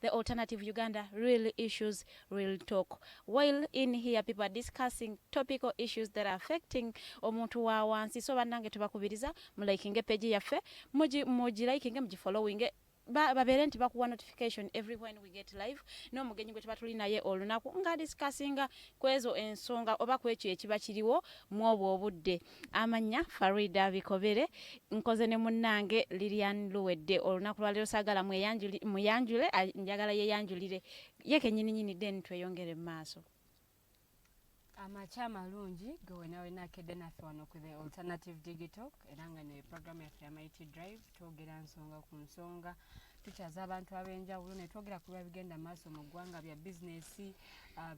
the Alternative Uganda, real issues, real talk. While in here, people are discussing topical issues that are affecting omuntu wa wansi. So banange tubakubiriza mulaikinge page yaffe, muji likinge muji following. Babere nti bakuwa notification every when we get live. No mugenyi gwe tuba tuli naye olunaku nga discussinga kwezo ensonga oba kwekyo ekiba kiriwo mwobwo obudde. Amanya Farida Bikobere nkoze ne munnange LILIAN LUWEDDE olunaku lwaleero saagala muyanjule njagala yeyanjulire ye kennyini then tweyongere mu maaso. Amacha amalungi gwe nawe nakedde naffe wano ku the Alternative Digital era nga ne program yaffe ya Mighty Drive twogera nsonga ku nsonga tukyaza abantu ab'enjawulo ne twogera ku bigenda maaso mu ggwanga bya bizinesi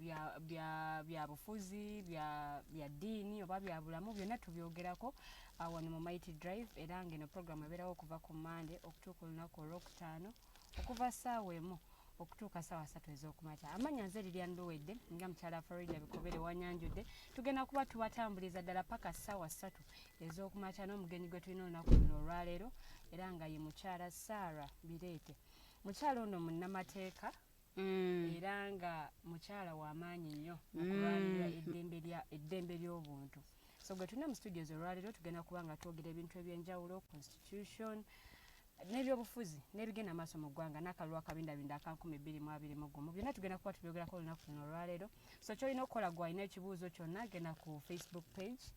bya bufuzi bya ddiini oba bya bulamu byonna tubyogerako wano mu Mighty Drive era nga eno program ebeerawo okuva ku Monday okutuuka olunaku olwokutaano okuva ssaawa emu okutuuka ssaawa 3 ez'okumakya. Amanya nze LILIAN LUWEDDE nga mukyala Farida Bikobere wanyanjudde tugenda kuba tubatambuliza ddala paka ssaawa 3 ez'okumakya n'omugenyi gwe tulina olunaku luno olwaleero era nga ye mukyala Sarah BIRETE. Mukyala ono munnamateeka era nga mukyala w'amaanyi nnyo okulwanirira eddembe ly'obuntu. So gwe tulina mu studios olwaleero tugenda kuba nga twogera ebintu eby'enjawulo, constitution n'ebyobufuzi n'ebigenda maaso mu ggwanga n'akalulu akabindabinda aka 2021 byonna tugenda kuba tubyogerako olunaku luno olwaleero. So kyolina okukola gwe alina ekibuuzo kyonna genda ku Facebook page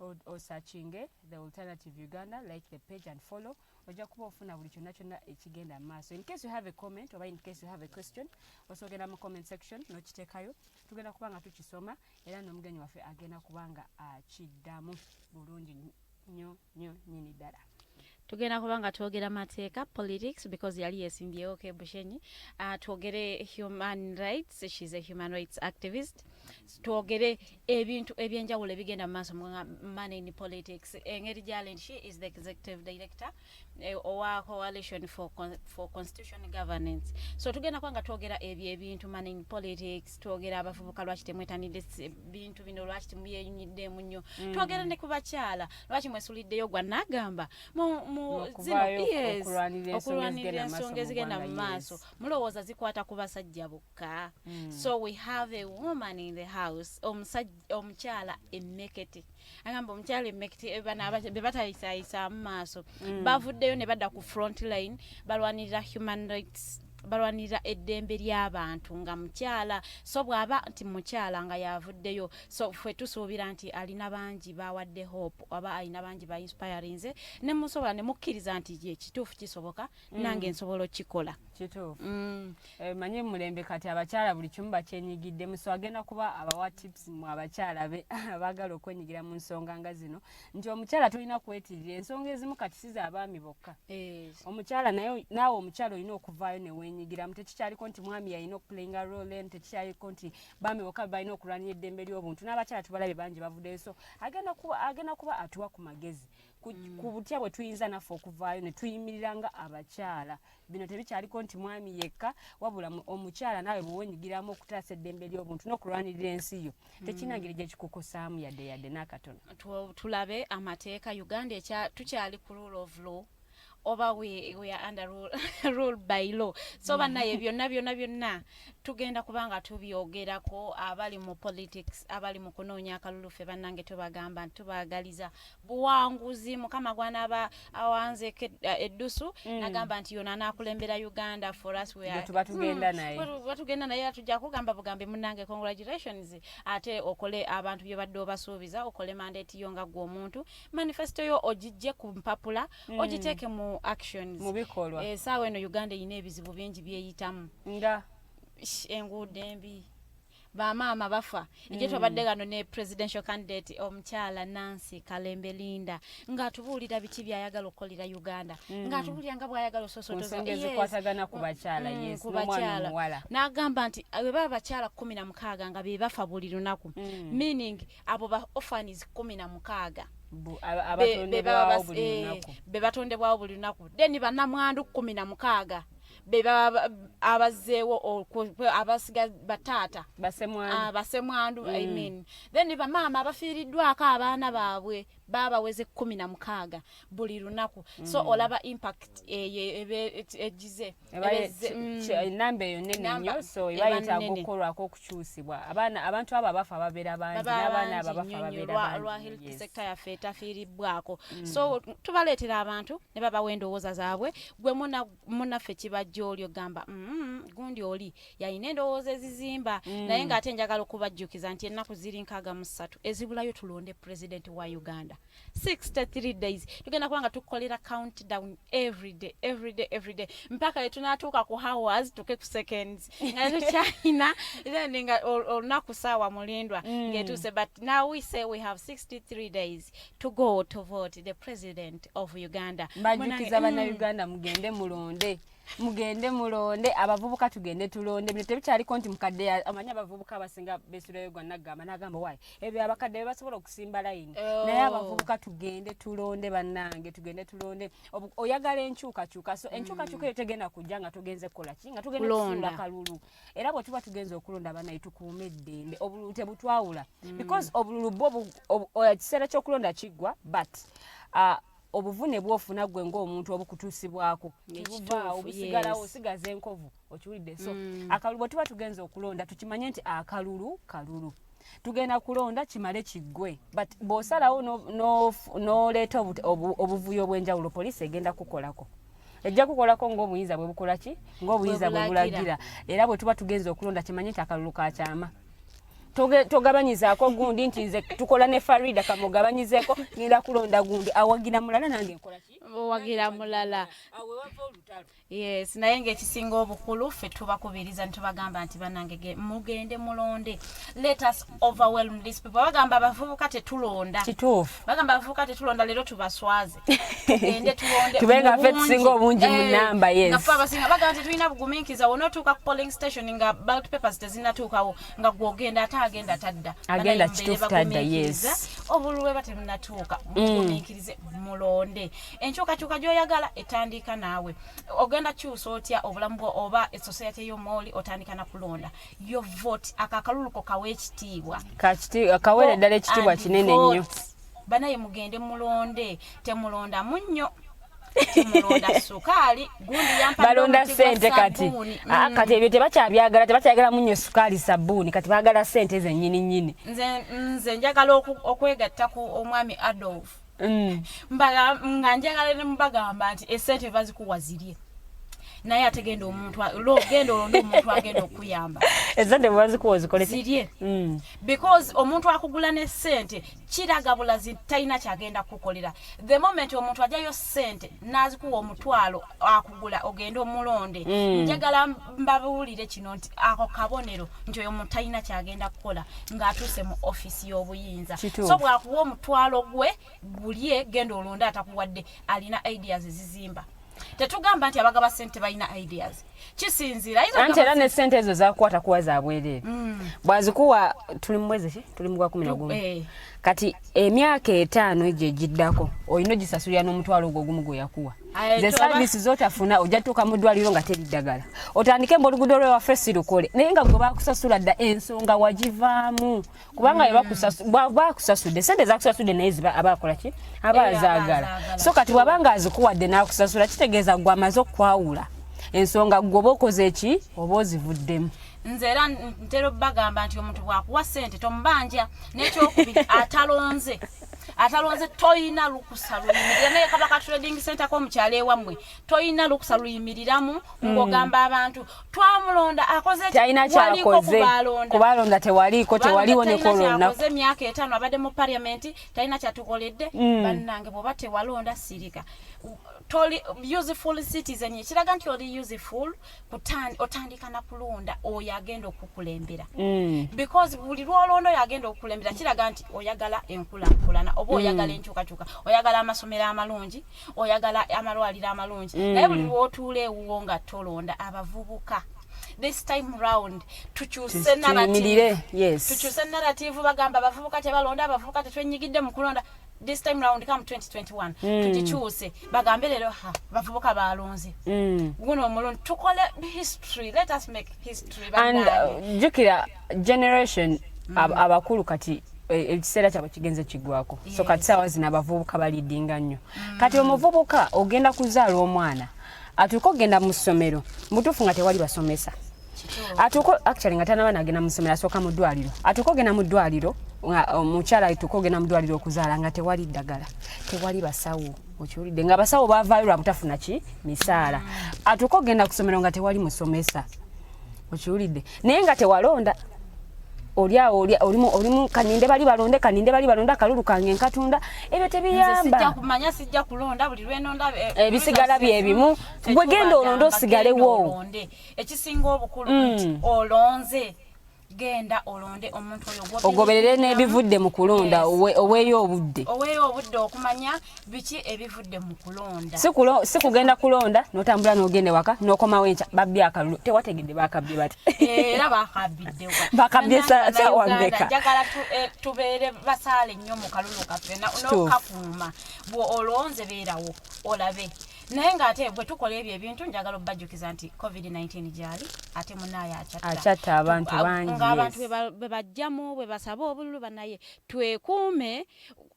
or searching the Alternative Uganda, like the page and follow. Ojja kuba ofuna buli kyonna kyonna ekigenda maaso. In case you have a comment or in case you have a question also genda mu comment section n'okiteekayo tugenda kuba nga tukisoma era n'omugenyi waffe agenda kuba nga akiddamu bulungi nnyo nnyini ddala. Tugenda kubanga twogera mateeka politics because yali yesimbyewo Bushenyi. Twogere human rights, she's a human rights activist. Twogere ebintu ebyenjawulo ebigenda mu maaso money in politics. Engeri Jalen, she is the executive director owa coalition for constitutional governance. So tugenda kwanga twogera ebintu money in politics, twogera abavubuka lwaki temwetanidde bintu bino lwaki temuyeyunyidde munyo. Twogera ne ku bakyala lwaki mwesuliddeyo gwa nagamba okulwanirira ensonga ezigenda mu maaso mulowooza zikwata ku basajja bokka. So we have a woman in the house, omukyala emmekete. Agamba omukyala emmekete be batayisayisa mu maaso bavuddeyo ne badda ku front line balwanirira human rights, balwanirira eddembe ly'abantu nga mukyala. So bw'aba nti mukyala nga yavuddeyo, so ffe tusuubira nti alina bangi bawadde hope oba alina bangi ba inspirinze ne musobola ne mukkiriza nti ye kituufu kisoboka nange nsobola okikola. Kituufu. Manye mulembe kati abakyala buli kimu bakyenyigidde muso agenda kuba abawa tips mu abakyala be abaagala okwenyigira mu nsonga nga zino nti omukyala tulina kwetirira ensonga ezimu kati si z'abaami bokka. Omukyala naawe omukyala olina okuvaayo ne wenyigiramu tekikyaliko nti mwami yalina okuplayinga role tekikyaliko nti baami bokka balina okulwanira eddembe ly'obuntu n'abakyala tubalabe bangi bavuddeyo. So agenda kuba atuwa ku magezi ku butya bwe tuyinza naffe okuvaayo ne tuyimirira nga abakyala. Bino tebikyaliko nti mwami yekka wabula omukyala naawe bwe wenyigiramu okutaasa eddembe ly'obuntu n'okulwanirira ensi yo tekinangeri gye kikukosaamu yadde n'akatono. Tulabe amateeka Uganda tukyali ku rule of law oba we are under rule by law. So banaye byonna tugenda kubanga tubyogerako abali mu politics abali mu kunoonya akalulu ffe bannange tubagamba tubaagaliza buwanguzi mukama gwanaba awanze eddusu nagamba nti yona anakulembera Uganda for us we are tugenda naye tujja kugamba bugambe munnange congratulations ate okole abantu bye badde obasuubiza okole mandate yo nga gwe omuntu manifesto yo ogijje ku mpapula ogiteeke mu actions mu bikolwa. Saawa eno Uganda erina ebizibu bingi byeyitamu nga enguudo embi bamaama bafa ejje twabadde gano ne presidential candidate omukyala Nancy Kalembe Linda ng'atubuulira biki byayagala okukolera Uganda ng'atubuulira nga bw'ayagala ososotoza ezikwatagana ku bakyala n'omwana omuwala n'agamba nti bwe baba bakyala 16 nga be bafa buli lunaku meaning abo ba orphans 16 abatondebwawo buli lunaku be batondebwawo buli lunaku then bannamwandu 16 beba abazeewo abasiga batata basemwandu I mean then bamama abafiiriddwako abaana baabwe babaweze 16 buli lunaku so olaba impact ejize namba eyo nene nnyo so ibayita gukolwako okukyusibwa abantu abo abafa babeera bangi n'abaana abo abafa babeera bangi lwa health sector yaffe etafiiribbwako so tubaleetera abantu ne babawa endowooza zaabwe gwe munaffe kibajja oli ogamba gundi oli yalina endowooza ezizimba naye ng'ate njagala okubajjukiza nti ennaku ziri 63 ezibulayo tulonde president wa Uganda 63 days tugenda kubanga tukolera countdown every day mpaka tunatuuka ku hours tuke ku seconds nga tukyalina then nga olunaku saawa mulindwa ngetuse but now we say we have 63 days to go to vote the president of Uganda. Mbajjukiza bana Uganda mugende mulonde abavubuka tugende tulonde bino tebikyaliko nti mukadde amanya abavubuka abasinga besulayo gonna gamba nagamba wayi ebyo abakadde basobola okusimba layini naye abavubuka tugende tulonde bannange tugende tulonde oyagala enkyukakyuka so enkyukakyuka eyo tegenda kujja nga tugenze kukola ki nga tugenda kusuula kalulu era bwe tuba tugenze okulonda banayi tukuume eddembe obululu tebutwawula because obululu bwo kiseera ky'okulonda kiggwa but obuvune bwofuna gwe ng'omuntu obukutuusibwako kibuva obusigalawo osigaza enkovu okiwulidde so akalulu bwe tuba tugenza okulonda tukimanye nti akalulu kalulu tugenda kulonda kimale kiggwe but bw'osalawo n'oleeta obuvuyo obw'enjawulo poliisi egenda kukolako ejja kukolako ng'obuyinza bwe bukola ki ng'obuyinza bwe bulagira era bwe tuba tugenza okulonda kimanye nti akalulu kakyama togabanyizaako gundi nti nze tukola ne FARIDA kamugabanyizeeko ngenda kulonda gundi awagira mulala nange nkola ki wagira mulala awe wava olutalo yes naye ng'ekisinga obukulu ffe tubakubiriza ntubagamba nti bannange mugende mulonde let us overwhelm these people bagamba abavubuka tetulonda kituufu bagamba abavubuka tetulonda leero tubaswaze tugende tulonde tubenga ffe tusinga obungi mu namba yes nga ffe abasinga bagamba nti tulina bugumiikiza wonootuuka ku polling station nga ballot papers tezinnatuukawo nga gwogenda agenda tadda agenda kituufu tadda yes obululu bwe temunnatuuka mugumiikirize mulonde enkyukakyuka gy'oyagala etandika naawe ogenda kyusa otya obulamu bwo oba society y'omwoli otandika na kulonda yo vote akakaluluko kawe ekitiibwa kawere ddala ekitiibwa kinene nnyo banaye mugende mulonde temulonda munnyo temulonda sukaali gundi yampa balonda sente kati kati ebyo tebakyayagala munnyo sukaali sabbuuni kati baagala sente zennyini nze njagala okwegatta ku omwami Adolf nga njagala ne mubagamba nti esente bazikuwa zirye naye ategenda omuntu genda olonda omuntu agenda okuyamba ezante bazikuwa zikole zirye because omuntu akugula ne sente kiraga bulazi talina kyagenda kukolera the moment omuntu ajayo sente nazikuwa omutwalo akugula ogenda omulonde njagala mbabuulire kino nti ako kabonero nti oyo omuntu talina kyagenda kukola ng'atuuse mu ofisi y'obuyinza so bwakuwa omutwalo gwe bulye genda olonde atakuwadde alina ideas ezizimba tetugamba nti abagaba sente balina ideas kisinzira anti era ne sente ezo zakukwata kuwa za bwereere bwazikuwa tuli mu mwezi ki tuli mu gwa 11 kati emyaka 5 egyo egiddako olina ogisasulira n'omutwalo ogwo ogumu gwe yakuwa ze service zotafuna ojja tuuka mu ddwaliro nga teri ddagala otandike oluguudo lwewaffe si lukole naye nga gwe bakusasula dda ensonga wagivaamu kubanga bakusasudde sente zakusasudde naye abakola ki abazaagala so kati bwabanga azikuwadde n'akusasula kitegeeza gwe amaze okwawula ensonga gwe oba okoze eki oba ozivuddemu nze era ntera bagamba nti omuntu bwakuwa sente tomubanja n'ekyokubiri atalonze toyina lukusa luyimirira naye kabaka trading center k'omukyalo ewammwe toyina lukusa luyimiriramu ng'ogamba abantu twamulonda akoze kubalonda tewaliwo nekolona akoze emyaka 5 abadde mu parliament talina kyatukoledde bannange bw'oba tewalonda sirika toli useful citizen ekiraga nti oli useful otandika na kulonda oyo agenda okukulembera because buli lwolonda oyo agenda okukulembera kiraga nti oyagala enkulaakulana oba oyagala enkyukakyuka oyagala amasomero amalungi oyagala amalwaliro amalungi naye buli lwotuula ewuwo nga tolonda abavubuka this time round tukyuse narrative bagamba abavubuka tebalonda abavubuka tetwenyigidde mu kulonda this time round come 2021 tugikyuse bagambe lero bavubuka balonze guno omulundi tukole history, let us make history. And jukira generation abakulu kati ekiseera kyabwe kigenze kigwako. So kati saawa zino abavubuka balidinga nnyo. Kati omuvubuka ogenda kuzaala omwana atuuka ogenda mu ssomero mutuufu nga tewali basomesa. Atuuka actually nga tanaba nagenda mu ssomero asooka mu ddwaliro. Atuuka ogenda mu ddwaliro omukyala atuuka ogenda mu ddwaliro okuzaala nga tewali ddagala, tewali basawo. Okiwulidde nga abasawo baavaayo lwa butafuna ki misaala. Atuuka ogenda ku ssomero nga tewali musomesa. Okiwulidde naye nga tewalonda. Olimu kaninde bali balonda kalulu kange nkatunda ebyo tebiyamba. Sijja kulonda buli lwenonda ebisigala byebimu gwe genda olonda osigalewo. Ekisinga obukulu nti olonze genda olonde omuntu oyo ogoberere n'ebivudde mu kulonda oweeyo obudde okumanya biki ebivudde mu kulonda. Si kugenda kulonda n'otambula n'ogenda waka n'okomawo enkya babbye akalulu tewategedde bakabbye bati era bakabbidde bakabbye saawa mmeka. Njagala tubeere basaale nnyo mu kalulu kaffe n'okakuuma olonze beerawo olabe. Naye ng'ate bwe tukola ebyo ebintu njagala obbajjukiza nti COVID-19 gyali ate munaye achatta abantu bangi. Ng'abantu bwe bajjamu bwe basaba obululu banaye twekuume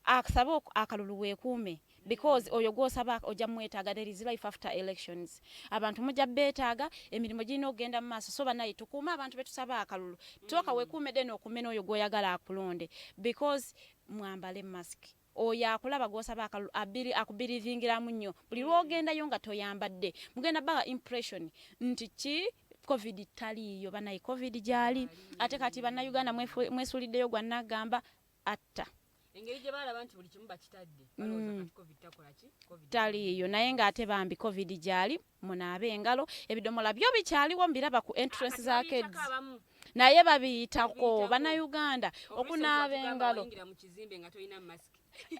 akasaba akalulu weekuume. Because oyo gwosaba ojja mwetaaga, there is life after elections. Abantu mujja beetaaga emirimu girina okugenda mu maaso. So banaye tukuume abantu betusaba akalulu. Toka weekuume deni okumena oyo gwoyagala akulonde. Because mwambale mask. Oya akulaba gwosaba akalulu akubiriringiramu nnyo. Buli lwogendayo nga toyambadde mugenda baga impression nti ki COVID taliyo banaye COVID gyali ate kati bannayuganda mwesuliddeyo gwa nagamba atta. Engeri gye balaba nti buli kimu bakitadde balowooza kati COVID takola ki taliyo naye ng'ate bambi COVID gyali munaabe engalo ebidomola byo bikyaliwo mbiraba ku entrance za kids naye babiyitako bannayuganda okunaaba engalo.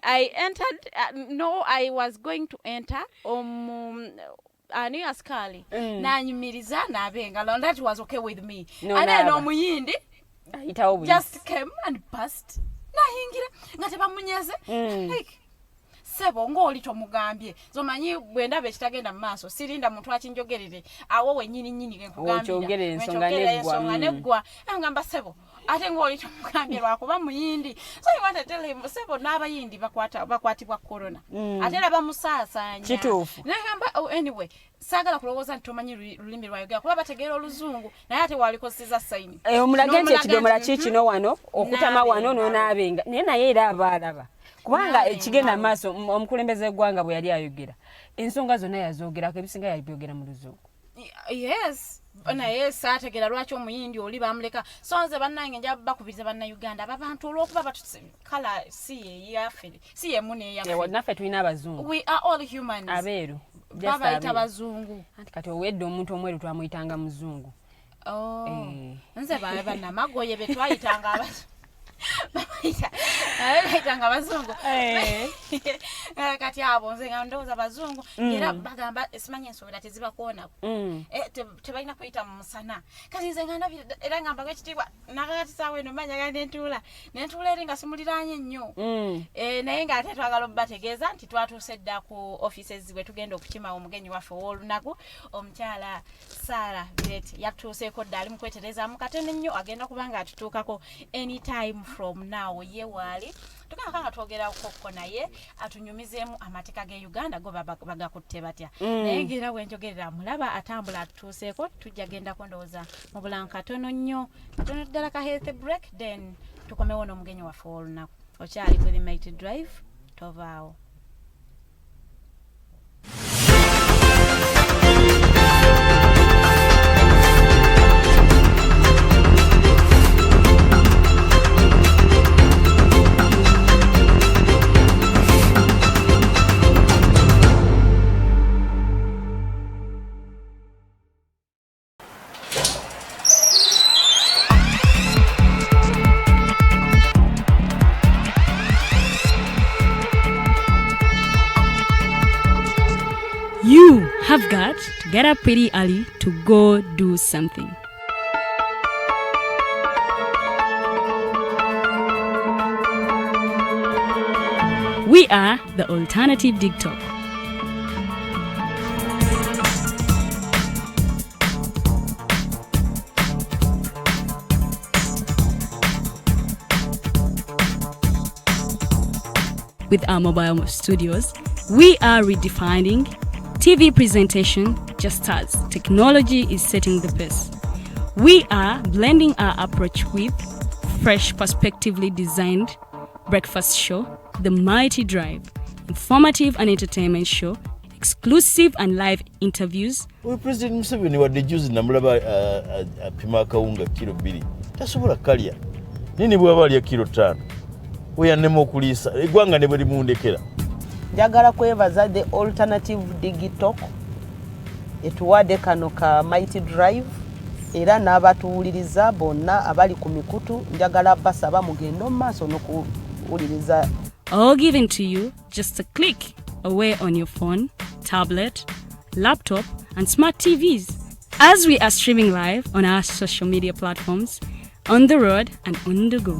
I entered no I was going to enter ani askali nanyumiriza nabengalo and that was okay with me. And then omuyindi just came and passed nahingira ngate bamunyeze like sebo ngoli tomugambye zomanyi bwenda bekitagenda mu maaso sirinda muntu akinjogerere awo wenyini nyini nkugambira ensonga neggwa ngamba sebo ate ngoli tomugambye lwakuba muyindi. So you want to tell him sebo n'abayindi bakwatibwa corona ate laba musaasanya kituufu nagamba anyway sagala kulowooza nti tomanyi lulimi lwayogera kuba bategeera oluzungu naye ate walikoseza sayini omulage nti ekidomola kikino wano okutama wano n'onaabenga naye era abaalaba kubanga ekigenda maaso omukulembeze gwanga bwe yali ayogera ensonga zonna yazoogerako ebisinga yabyogera mu luzungu. Yes naye saategeera lwaki omuyindi oli bamuleka so nze bannange nja bakubiriza bannayuganda ababantu olw'okuba kala si yeyaffe si yemu neyaffe naffe tulina abazungu. We are all humans. Abeeru babayita bazungu anti kati owedde omuntu omweru twamuyitanga muzungu. Nze bannamagoye be twayitanga abazungu bayitanga abazungu kati abo nze nga ndowooza abazungu era bagamba simanyi ensowera tezibakuonako tebalina kuyita mu musana kati nze nga ndabira era nga mbaga ekitiibwa nakakati saawa eno manyaga nentuula eri nga simuliraanye nnyo naye ng'ate twagala obategeeza nti twatuuse dda ku offices bwe tugenda okukima omugenyi waffe ow'olunaku omukyala Sarah BIRETE yatuuseeko dda ali mu kweterezaamu katene nnyo agenda kubanga atutuukako anytime from now ye wali tukanga twogera kokko naye atunyumizeemu amateeka ge Uganda go bagakutte batya naye ngira wenjogerera mulaba atambula atutuuseeko tujja genda kondooza mu bulanka katono nnyo katono ddala ka health break then tukomewo n'omugenyi waffe olunaku okyali ku Mighty Drive tovaawo. You have got to get up pretty early to go do something. We are the Alternative TikTok. With our mobile studios, we are redefining TV presentation just as technology is setting the pace. We are blending our approach with fresh, perspectively designed breakfast show, The Mighty Drive, informative and entertainment show, exclusive and live interviews. We President Museveni wadde juzi namulaba apima akawunga kilo 2 tasobola kalya nini bwaba alya kilo 5 weyanema okuliisa eggwanga ne bwe limundekera. Njagala kwebaza the Alternative Digital etuwadde kano ka Mighty Drive era n'abatuwuliriza bonna abali ku mikutu njagala basaba mugende mu maaso n'okuwuliriza. All given to you just a click away on your phone, tablet, laptop and smart TVs as we are streaming live on our social media platforms, on the road and on the go.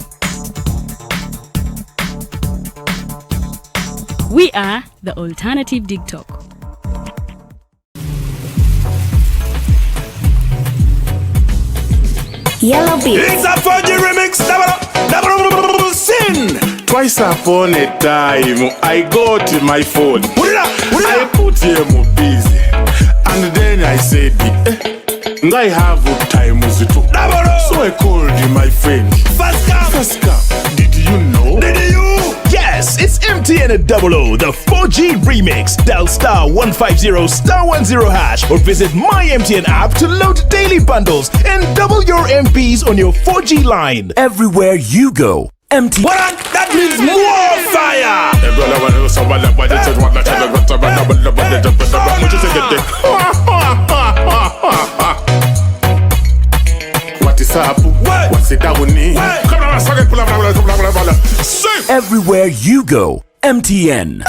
We are the Alternative TikTok. Yellow Beat. It's a 4G remix. Double sin. Twice upon a time, I got my phone. I put him busy, and then I said, I have time with it. So I called my friend. First come. Did you know? Did you? Yes, it's MTN 00, the 4G remix. Dial *150*10# or visit my MTN app to load daily bundles and double your MPs on your 4G line. Everywhere you go, MTN. What? That means more fire! What is up? What's it down? Everywhere you go, MTN.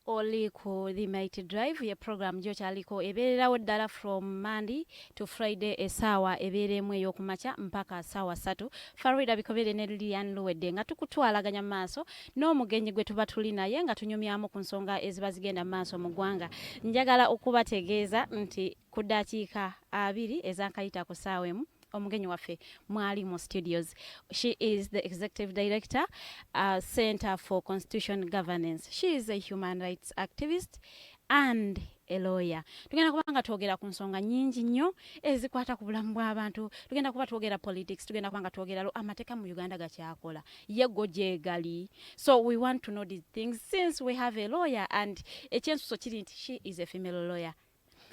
Oliko the Mighty Drive ye program jo chaliko ebererawo ddala from Monday to Friday esaawa eberemu eyokumacha mpaka saawa 3 FARIDA BIKOBERE ne LILIAN LUWEDDE nga tukutwalaganya maaso n'omugenyi gwe tuba tuli naye nga tunyumyamu ku nsonga eziba zigenda maaso mu ggwanga. Njagala okubategeeza nti ku ddakiika 2 ezankayita ku saawa emu omugenyi waffe mwali mu studios. She is the executive director, Center for Constitution Governance. She is a human rights activist and a lawyer. Tugenda kubanga twogera ku nsonga nyingi nnyo ezikwata ku bulamu bw'abantu. Tugenda kuba twogera politics, tugenda kubanga twogera amateeka mu Uganda gakyakola yego gyegali. So we want to know these things since we have a lawyer and ekyensuso kiri nti she is a female lawyer.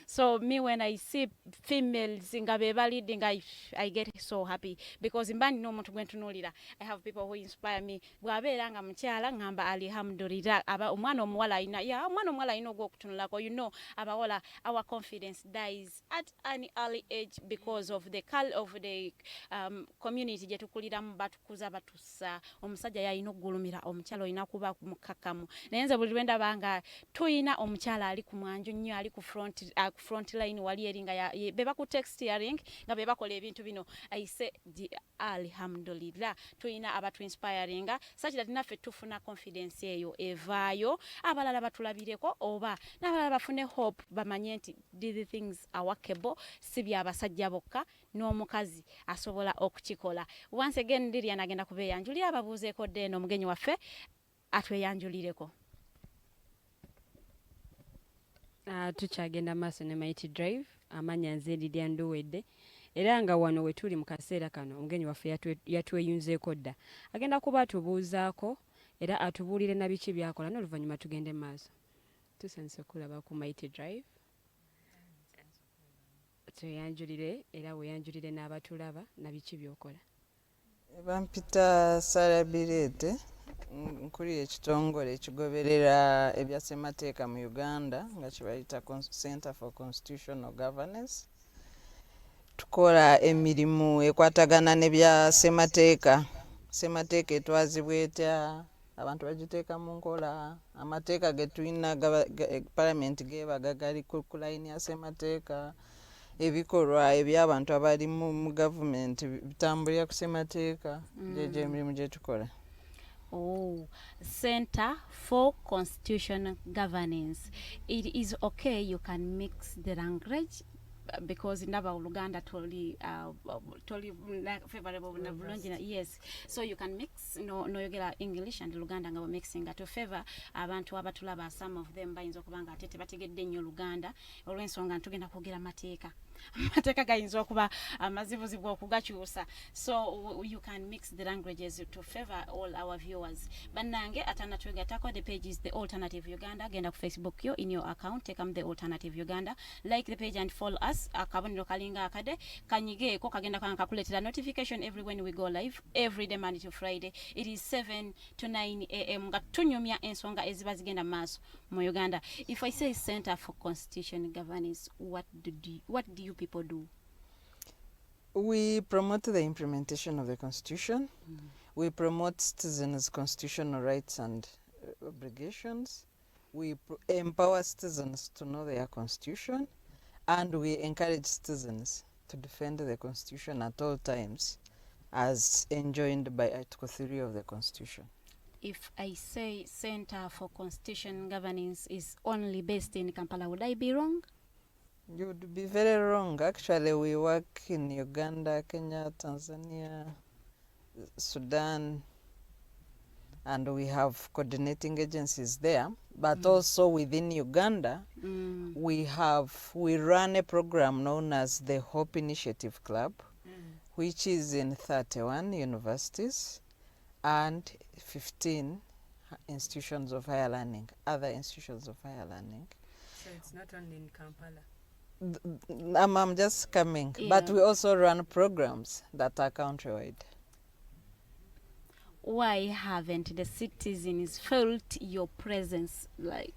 So me when I see females nga beba leading I get so happy because mbandi no muntu gwentu nolira. I have people who inspire me. Bwabeera nga mukyala ngamba alhamdulillah aba omwana omuwala ina ya omwana omuwala ina go kutunulako you know abawola our confidence dies at an early age because of the community je tukuliramu batukuza batusa omusajja yayina ogulumira omukyala ina kuba mukakamu nayenze buli lwenda banga tuyina omukyala ali ku mwanju nnyo ali ku front line wali eringa beba ku text hearing nga beba kola ebintu bino I say alhamdulillah tuyina abatu inspiring such that naffe tufuna confidence eyo evaayo abalala batulabireko oba n'abalala bafune hope bamanye nti these things are workable sibya abasajja bokka n'omukazi asobola okukikola. Once again Lilian agenda kubeyanjulira ababuuzeeko deno omugenyi waffe atweyanjulireko. Tukyagenda maaso ne Mighty Drive amanya nze LILIAN LUWEDDE era nga wano we tuli mu kaseera kano omugenyi waffe yatweyunzeeko dda agenda kuba atubuuzaako era atubuulire na biki byakola n'oluvannyuma tugende maaso. Tusense kulaba ku Mighty Drive tweyanjulire era weyanjulire n'abatulaba na biki byokola. Bampita Sara BIRETE nkulira ekitongole ekigoberera ebya ssemateeka mu Uganda nga kibayita Center for Constitutional Governance. tukola emirimu ekwatagana nebya semateeka etwazibwa etya abantu bagiteeka mu nkola amateeka getulina palamenti gebaga gali ku layini ya semateeka ebikolwa eby'abantu abali mu gavumenti bitambulira ku semateeka gyegyo emirimu gye tukola. Oh, Center for Constitutional Governance. It is okay, you can mix the language because in Luganda totally favorable yes, so you can mix no yogera English and Luganda nga mixing to favor abantu abatulaba, some of them bayinza okubanga atete bategedde nnyo Luganda olw'ensonga ntugenda kwogera mateeka gayinza okuba amazibuzibu okugakyusa, so you can mix the languages to favor all our viewers. Bannange atana twegatako, the page is The Alternative Uganda. Genda ku Facebook yo in your account take The Alternative Uganda, like the page and follow us. Akabonero kalinga akade kanyigeeko kagenda kankakuletera notification every when we go live every day Monday to Friday. It is 7 to 9 a.m. nga tunyumya ensonga eziba zigenda maaso mu Uganda. If I say Center for Constitution Governance, what do you people do? We promote the implementation of the Constitution. We promote citizens' constitutional rights and obligations. We empower citizens to know their constitution, and we encourage citizens to defend the Constitution at all times as enjoined by Article 3 of the Constitution. If I say Center for Constitution Governance is only based in Kampala, would I be wrong? You would be very wrong. Actually, we work in Uganda, Kenya, Tanzania, Sudan, and we have coordinating agencies there. But also within Uganda, we run a program known as the Hope Initiative Club, which is in 31 universities and 15 institutions of higher learning, other institutions of higher learning. So it's not only in Kampala. I'm just coming, but we also run programs that are countrywide. Why haven't the citizens felt your presence? Like,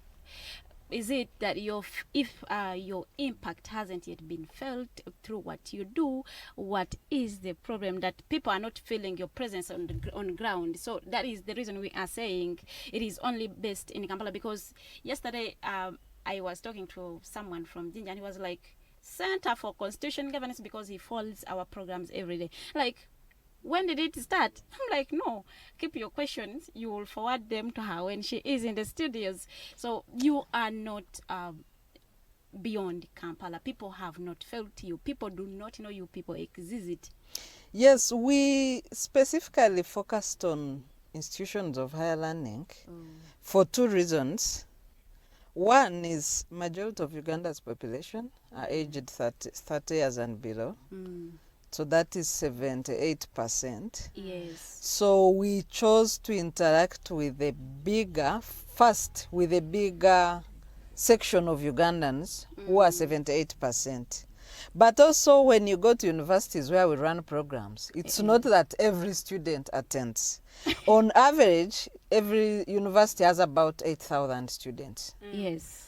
is it that if your impact hasn't yet been felt through what you do, what is the problem that people are not feeling your presence on ground? So that is the reason we are saying it is only based in Kampala, because yesterday I was talking to someone from Jinja and he was like, Center for Constitution Governance, because he follows our programs every day. Like, when did it start? I'm like, no, keep your questions. You will forward them to her when she is in the studios. So you are not beyond Kampala. People have not felt you. People do not know you people exist. Yes, we specifically focused on institutions of higher learning for two reasons. One is majority of Uganda's population are aged 30 years and below. So that is 78%. Yes. So we chose to interact with a bigger section of Ugandans who are 78%. But also when you go to universities where we run programs, it's not that every student attends. On average, every university has about 8,000 students. Yes.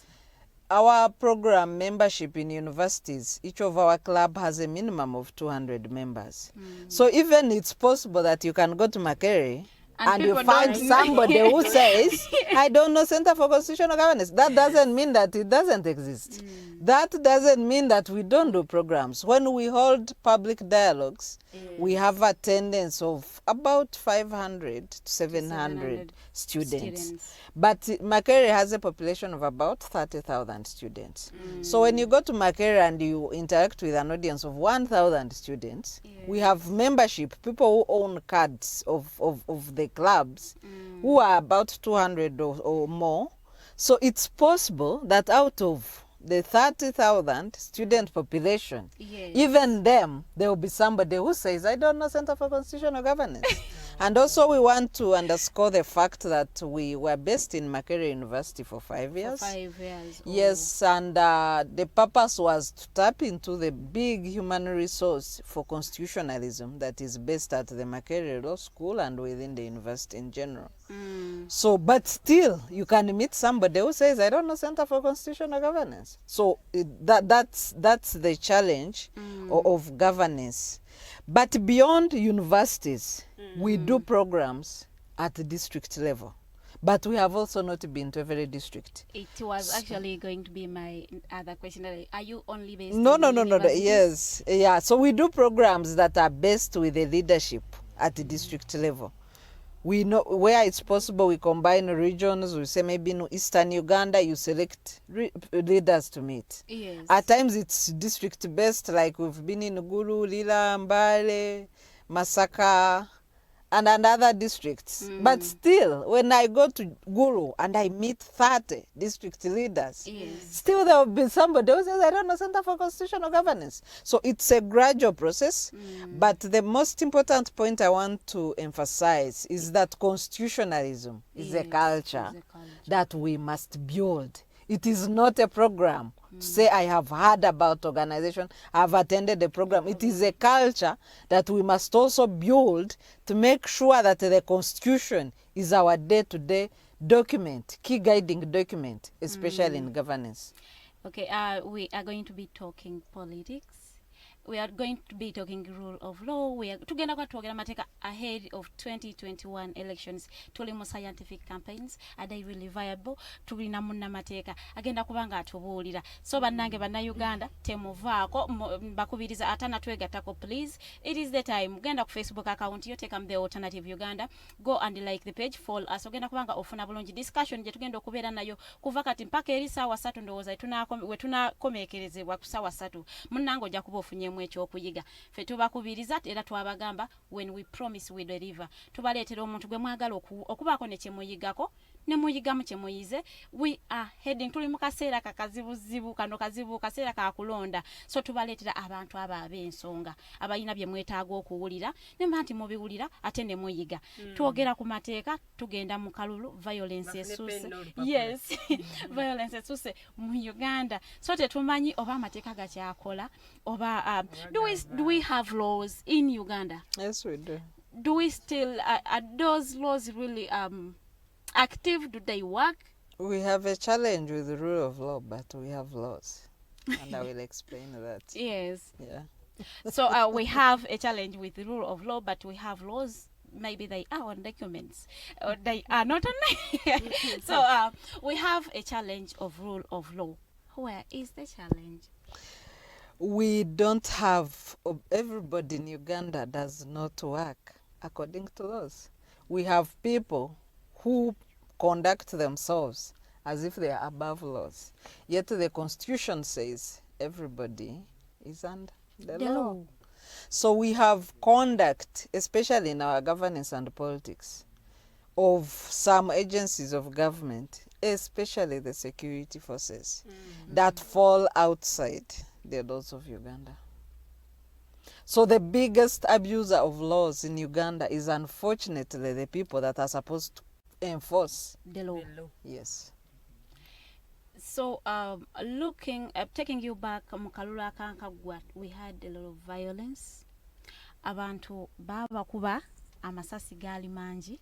Our program membership in universities, each of our club has a minimum of 200 members. So even it's possible that you can go to Makerere and you find somebody who says, I don't know Center for Constitutional Governance. That doesn't mean that it doesn't exist. That doesn't mean that we don't do programs. When we hold public dialogues, we have attendance of about 500 to 700 students. But Makerere has a population of about 30,000 students. So when you go to Makerere and you interact with an audience of 1,000 students, we have membership, people who own cards of the clubs, who are about 200 or more. So it's possible that out of the 30,000 student population, even them, there will be somebody who says, I don't know Center for Constitutional Governance. And also we want to underscore the fact that we were based in Makerere University for 5 years. 5 years. Yes, and the purpose was to tap into the big human resource for constitutionalism that is based at the Makerere Law School and within the university in general. So, but still, you can meet somebody who says, I don't know Center for Constitutional Governance. So that's the challenge of governance. But beyond universities, we do programs at the district level. But we have also not been to every district. It was actually going to be my other question. Are you only based No. in universities? Yes. Yeah. So we do programs that are based with the leadership at the district level. We know where it's possible, we combine regions. We say maybe in Eastern Uganda, you select leaders to meet. Yes. At times it's district based, like we've been in Gulu, Lila, Mbale, Masaka, and other districts. But still, when I go to Gulu and I meet 30 district leaders, still there will be somebody who says, I don't know Center for Constitutional Governance. So it's a gradual process. But the most important point I want to emphasize is that constitutionalism is a culture that we must build. It is not a program to say I have heard about organization, I have attended the program. It is a culture that we must also build to make sure that the Constitution is our day-to-day document, key guiding document, especially in governance. Okay, we are going to be talking politics. We are going to be talking rule of law. We are tugenda kwatwogera mateka ahead of 2021 elections. Tulimu scientific campaigns. Are they really viable? Tulina munna mateka. Agenda kubanga atubuulira. So bannange banna Uganda temuvaako bakubiriza atana twegatako please. It is the time. Genda ku Facebook account yo tekam the Alternative Uganda. Go and like the page, follow us. Ogenda kubanga ofuna bulungi discussion je tugenda okubeera nayo kuva kati mpaka eri saawa 3 ndowooza tunakomeekerezebwa ku saawa 3. Munnange ojja kuba ofunye ekyokuyiga fe tubakubiriza era twabagamba when we promise we deliver. Tubaleetera omuntu gwe mwagala okubaako ne kyemuyigako ne muyigamu kyemuyize. We are heading tuli mu kaseera kakazibuzibu kano kazibu kaseera kakulonda. So tubaleetera abantu abo ab'ensonga abalina bye mwetaaga okuwulira ne mbanti mubiwulira ate ne muyiga. Twogera ku mateeka tugenda mu kalulu violence esuse. Yes. Violence esuse mu Uganda. So tetumanyi oba amateeka gakyakola oba do we have laws in Uganda? Yes, we do. Do we still are those laws really active? Do they work? We have a challenge with the rule of law, but we have laws. And I will explain that. Yes. Yeah. So we have a challenge with the rule of law, but we have laws. Maybe they are on documents or they are not on. So we have a challenge of rule of law. Where is the challenge? We don't have, everybody in Uganda does not work according to laws. We have people who conduct themselves as if they are above laws. Yet the Constitution says everybody is under the law. So we have conduct, especially in our governance and politics, of some agencies of government, especially the security forces, that fall outside the laws of Uganda. So the biggest abuser of laws in Uganda is unfortunately the people that are supposed to enforce The law. Yes. So taking you back mukalula kankagwa, we had a lot of violence. Abantu baba kuba amasasi gali manji.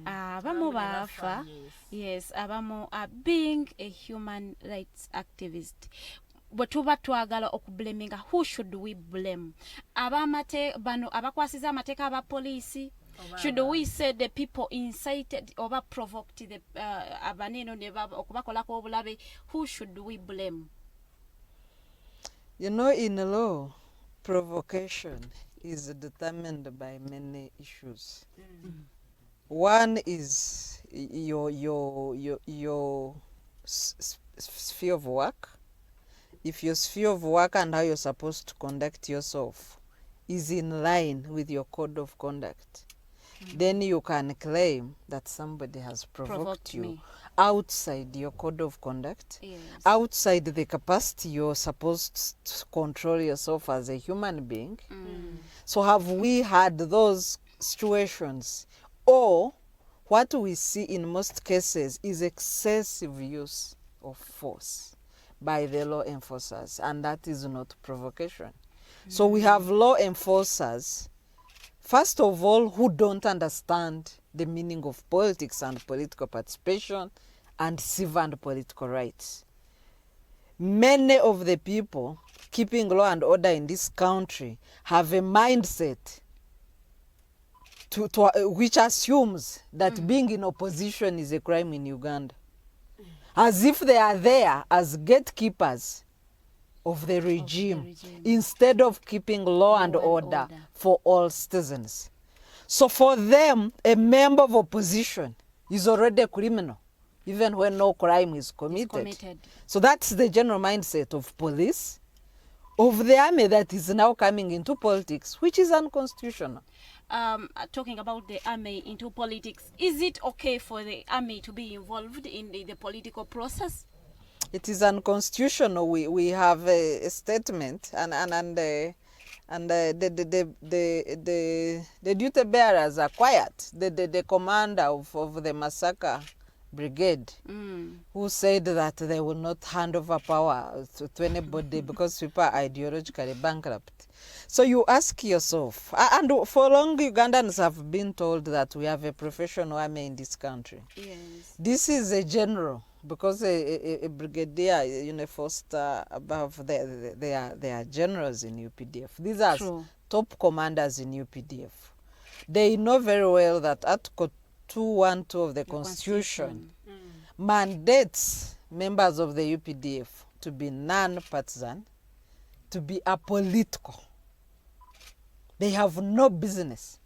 Abamu bafa. Yes, abamu being a human rights activist. But tuba twagala okublaminga, who should we blame? Abamate bano abakwasiza amateka aba police. Should we say the people incited or provoked the abaneno ne okubakolako obulabe? Who should we blame? You know, in law, provocation is determined by many issues. One is your sphere of work. If your sphere of work and how you're supposed to conduct yourself is in line with your code of conduct, then you can claim that somebody has provoked you me. outside your code of conduct, Yes. outside the capacity you're supposed to control yourself as a human being. So have we had those situations or what we see in most cases is excessive use of force by the law enforcers, and that is not provocation. So we have law enforcers, first of all, who don't understand the meaning of politics and political participation and civil and political rights. Many of the people keeping law and order in this country have a mindset which assumes that being in opposition is a crime in Uganda, as if they are there as gatekeepers of the regime, instead of keeping law and order for all citizens. So for them, a member of opposition is already a criminal, even when no crime is committed. So that's the general mindset of police, of the army that is now coming into politics, which is unconstitutional. Talking about the army into politics, is it okay for the army to be involved in the political process? It is unconstitutional. We have a statement, and the duty bearers are quiet. The commander of the massacre brigade, who said that they will not hand over power to anybody because people are ideologically bankrupt. So you ask yourself, and for long Ugandans have been told that we have a professional army in this country. Yes. This is a general, because a brigadier, first above, they are generals in UPDF. These are top commanders in UPDF. They know very well that Article 212 of the Constitution mandates members of the UPDF to be non-partisan, to be apolitical. They have no business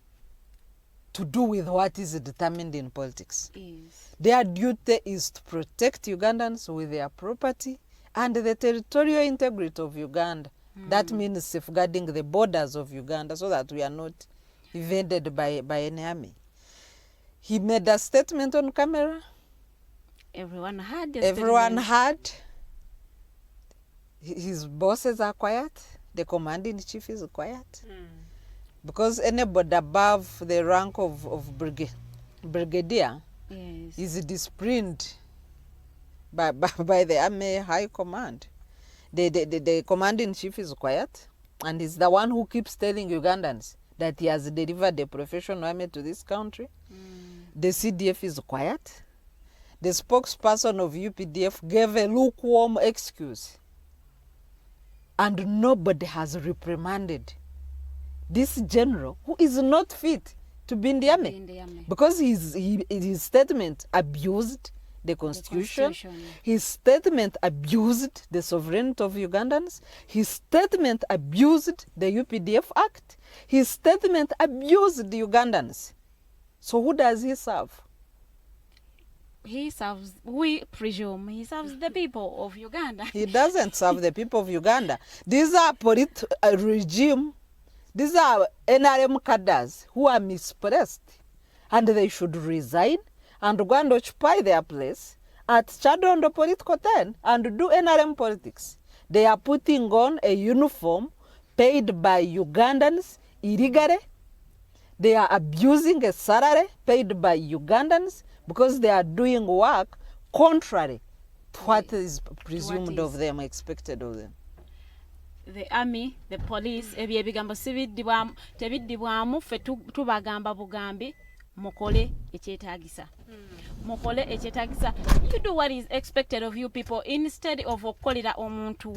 to do with what is determined in politics. Yes. Their duty is to protect Ugandans with their property and the territorial integrity of Uganda. That means safeguarding the borders of Uganda so that we are not invaded by any army. He made a statement on camera. Everyone heard. Everyone heard. His bosses are quiet. The commanding chief is quiet. Because anybody above the rank of brigadier is disciplined by the army high command. The commanding chief is quiet, and is the one who keeps telling Ugandans that he has delivered the professional army to this country. The CDF is quiet. The spokesperson of UPDF gave a lukewarm excuse, and nobody has reprimanded this general who is not fit to be in the army, because his statement abused the constitution. His statement abused the sovereignty of Ugandans. His statement abused the UPDF Act. His statement abused the Ugandans. So who does he serve? He serves, we presume, he serves the people of Uganda. He doesn't serve the people of Uganda. These are regime. These are NRM cadres who are misplaced, and they should resign and go and occupy their place at Chadondo Political 10 and do NRM politics. They are putting on a uniform paid by Ugandans illegally. They are abusing a salary paid by Ugandans because they are doing work contrary to what is presumed of them, expected of them. The army, the police, ebyo ebigambo sibiddibwamu, tebiddibwamu ffe tubagamba bugambi mukole ekyetaagisa. Mukole ekyetaagisa. You do what is expected of you people instead of okukolera omuntu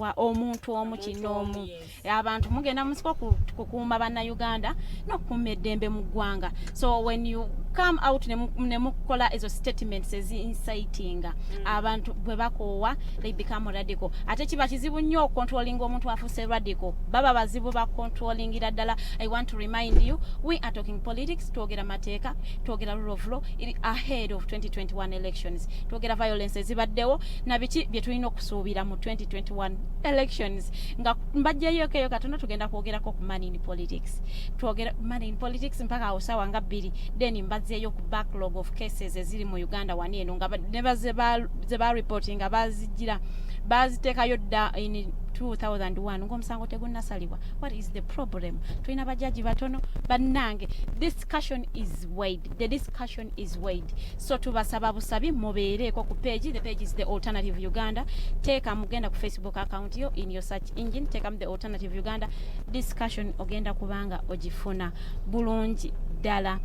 omu kinoomu. Abantu mugenda musiko kukuuma bannayuganda n'okukuuma eddembe mu ggwanga. So when you come out ne mukola ezo statements inciting abantu bwe bakoowa, they become radical. Ate kiba kizibu nnyo controlling omuntu afuuse radical. Baba bazibu ba controlling ddala. I want to remind you, we are talking politics, twogera mateeka, twogera rule of law ahead of 2021 elections. Twogera violence ezibaddewo na biki bye tulina okusuubira mu 2021 elections. Nga mbajjayo keyo katono tugenda kwogerako ku money in politics. Twogera money in politics mpaka osawa nga 2, then mbazzeyo ku backlog of cases eziri mu Uganda wani eno nga neba ze ba reporting abazijira baziteekayo dda in 2001 ng'omusango tegunnasalibwa. What is the problem? Tulina bajaji batono bannange. Discussion is wide. The discussion is wide. So tubasaba busabi mubeereko ku page. The page is the Alternative Uganda. Teeka mugenda ku Facebook account yo in your search engine. Teeka the Alternative Uganda. Discussion ogenda kubanga ogifuna bulungi ddala.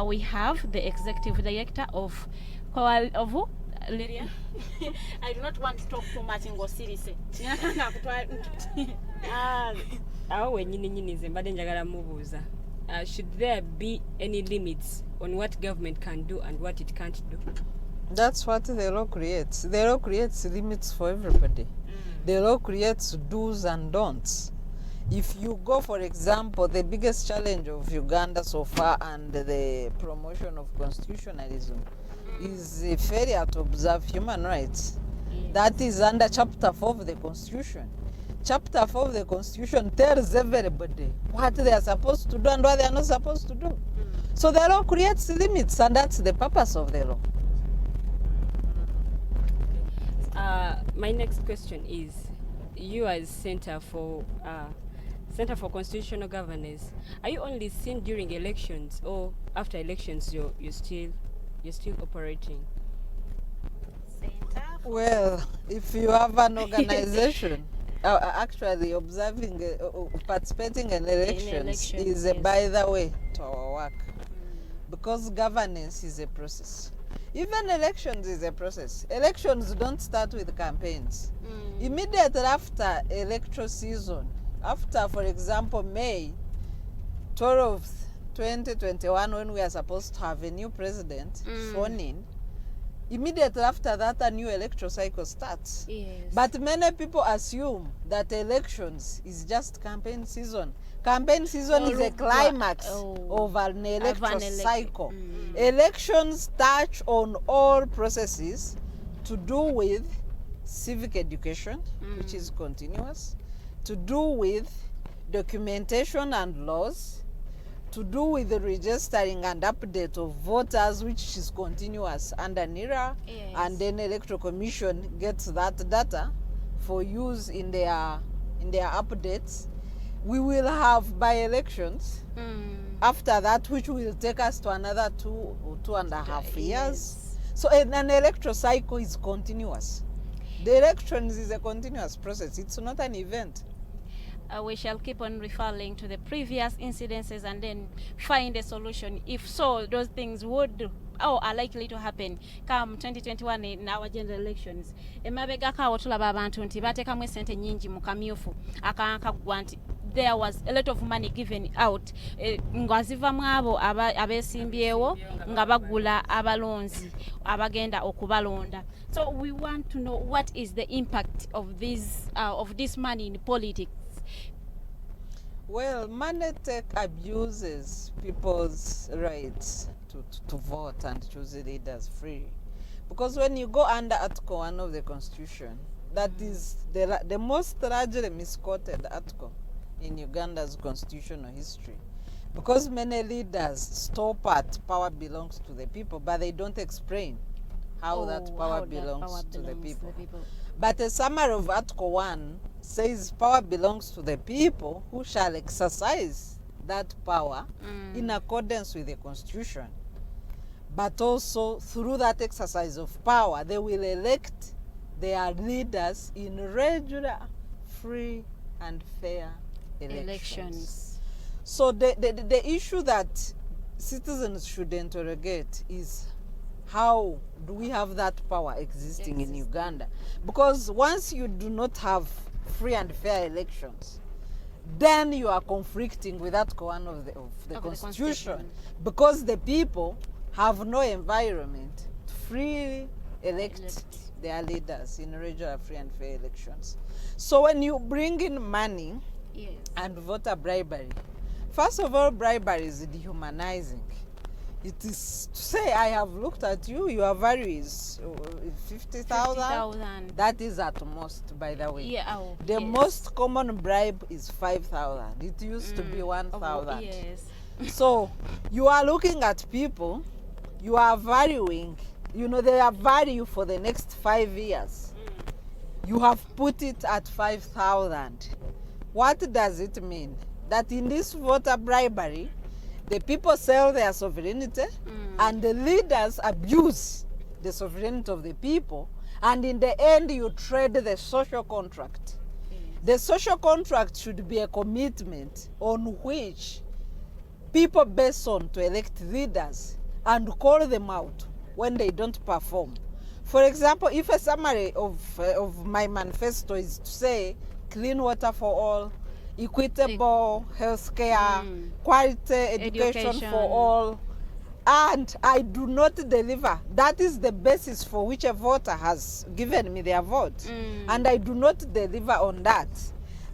We have the executive director of Lilian. I do not want to talk too much in Gosirisi. Awo wenyini nze mbadde njagala mubuuza. Should there be any limits on what government can do and what it can't do? That's what the law creates. The law creates limits for everybody. The law creates do's and don'ts. If you go, for example, the biggest challenge of Uganda so far and the promotion of constitutionalism is a failure to observe human rights. That is under Chapter 4 of the Constitution. Chapter 4 of the Constitution tells everybody what they are supposed to do and what they are not supposed to do. So the law creates limits, and that's the purpose of the law. My next question is, you as Center for Constitutional Governance, are you only seen during elections, or after elections you're still operating? Well, if you have an organization, actually observing, participating in elections is a by the way to our work, because governance is a process. Even elections is a process. Elections don't start with campaigns. Immediately after electoral season, after, for example, May 12th, 2021, when we are supposed to have a new president sworn in, immediately after that, a new electoral cycle starts. Yes. But many people assume that elections is just campaign season. Campaign season is a climax of an electoral cycle. Elections touch on all processes to do with civic education, which is continuous, to do with documentation and laws, to do with the registering and update of voters, which is continuous under NIRA, and then Electoral Commission gets that data for use in their updates. We will have by-elections after that, which will take us to another 2.5 years. So an electoral cycle is continuous. The elections is a continuous process. It's not an event. We shall keep on referring to the previous incidences and then find a solution. If so, those things would are likely to happen come 2021 in our general elections. Emabegaka awotulaba abantu nti bateekamu esente nyingi mu kamyufu akankagwa nti there was a lot of money given out nga zivamu abo abeesimbyewo nga bagula abalonzi abagenda okubalonda. So we want to know what is the impact of this money in politics. Well, money tech abuses people's rights to vote and choose leaders free. Because when you go under Article 1 of the Constitution, that is the most largely misquoted article in Uganda's constitutional history. Because many leaders stop at power belongs to the people, but they don't explain how that power belongs to the people. But a summary of Article 1 says power belongs to the people who shall exercise that power in accordance with the Constitution. But also through that exercise of power, they will elect their leaders in regular, free and fair elections. So the issue that citizens should interrogate is, how do we have that power existing in Uganda? Because once you do not have free and fair elections, then you are conflicting with Article 1 of the Constitution, because the people have no environment to freely elect their leaders in regular, free and fair elections. So when you bring in money and voter bribery, first of all, bribery is dehumanizing. It is to say, I have looked at you, your value is 50,000. That is at most, by the way. The most common bribe is 5,000. It used to be 1,000. So you are looking at people, you are valuing, they are value for the next 5 years. you have put it at 5,000. What does it mean? That in this voter bribery, the people sell their sovereignty and the leaders abuse the sovereignty of the people, and in the end you trade the social contract. The social contract should be a commitment on which people base on to elect leaders and call them out when they don't perform. For example, if a summary of my manifesto is to say clean water for all, equitable healthcare, quality education for all, and I do not deliver, that is the basis for which a voter has given me their vote, and I do not deliver on that,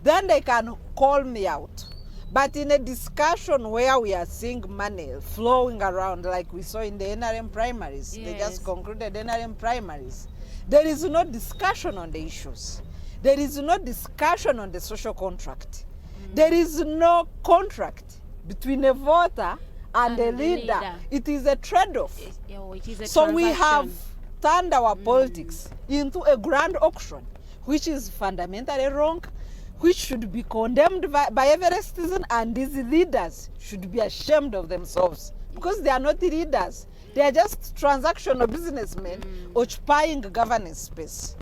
then they can call me out. But in a discussion where we are seeing money flowing around, like we saw in the NRM primaries, they just concluded NRM primaries, there is no discussion on the issues. There is no discussion on the social contract. There is no contract between a voter and a leader. It is a trade-off. So we have turned our politics into a grand auction, which is fundamentally wrong, which should be condemned by every citizen, and these leaders should be ashamed of themselves because they are not leaders. They are just transactional businessmen occupying governance space.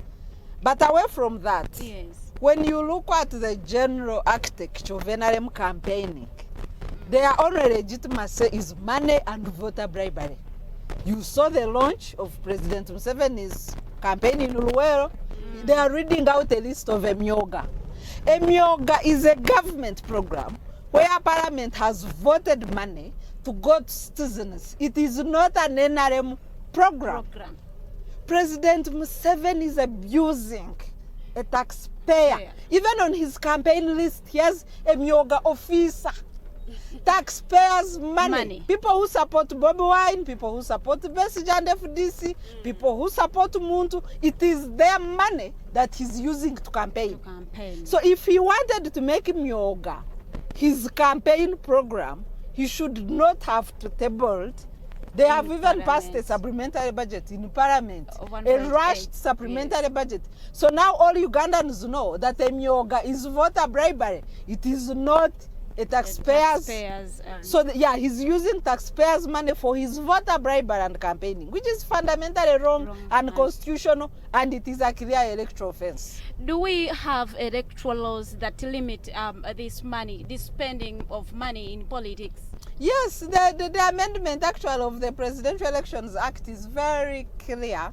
But away from that, when you look at the general architecture of NRM campaigning, their only legitimacy is money and voter bribery. You saw the launch of President Museveni's campaign in Luwedde. They are reading out a list of emyoga. Emyoga is a government program where Parliament has voted money to go to citizens. It is not an NRM program. President Museveni is abusing a taxpayer. Even on his campaign list, he has a Myoga officer. Taxpayers' money. People who support Bobby Wine, people who support Besigye and FDC, people who support Muntu, it is their money that he's using to campaign. So if he wanted to make Myoga his campaign program, he should not have to table it. They have even passed a supplementary budget in Parliament, a rushed supplementary budget. So now all Ugandans know that a Myoga is voter bribery. It is not a taxpayers. So he's using taxpayers' money for his voter bribery and campaigning, which is fundamentally wrong and unconstitutional, and it is a clear electoral offense. Do we have electoral laws that limit this money, this spending of money in politics? Yes, the amendment actually of the Presidential Elections Act is very clear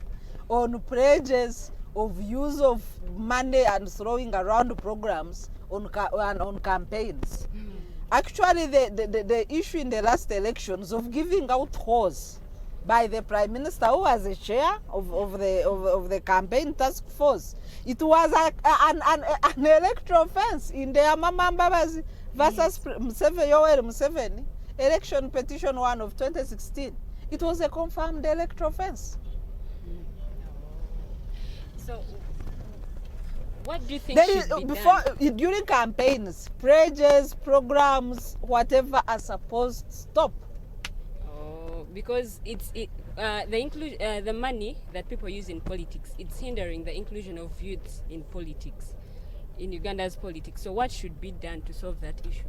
on pledges of use of money and throwing around programs on campaigns. Actually, the issue in the last elections of giving out horse by the Prime Minister, who was the chair of the campaign task force, it was an electoral offense in the Amama Mbabazi versus Yoweri Museveni election petition 1 of 2016. It was a confirmed electoral offense. So what do you think should be done? During campaigns, pledges, programs, whatever are supposed to stop. Oh, because the money that people use in politics, it's hindering the inclusion of youth in politics, in Uganda's politics. So what should be done to solve that issue?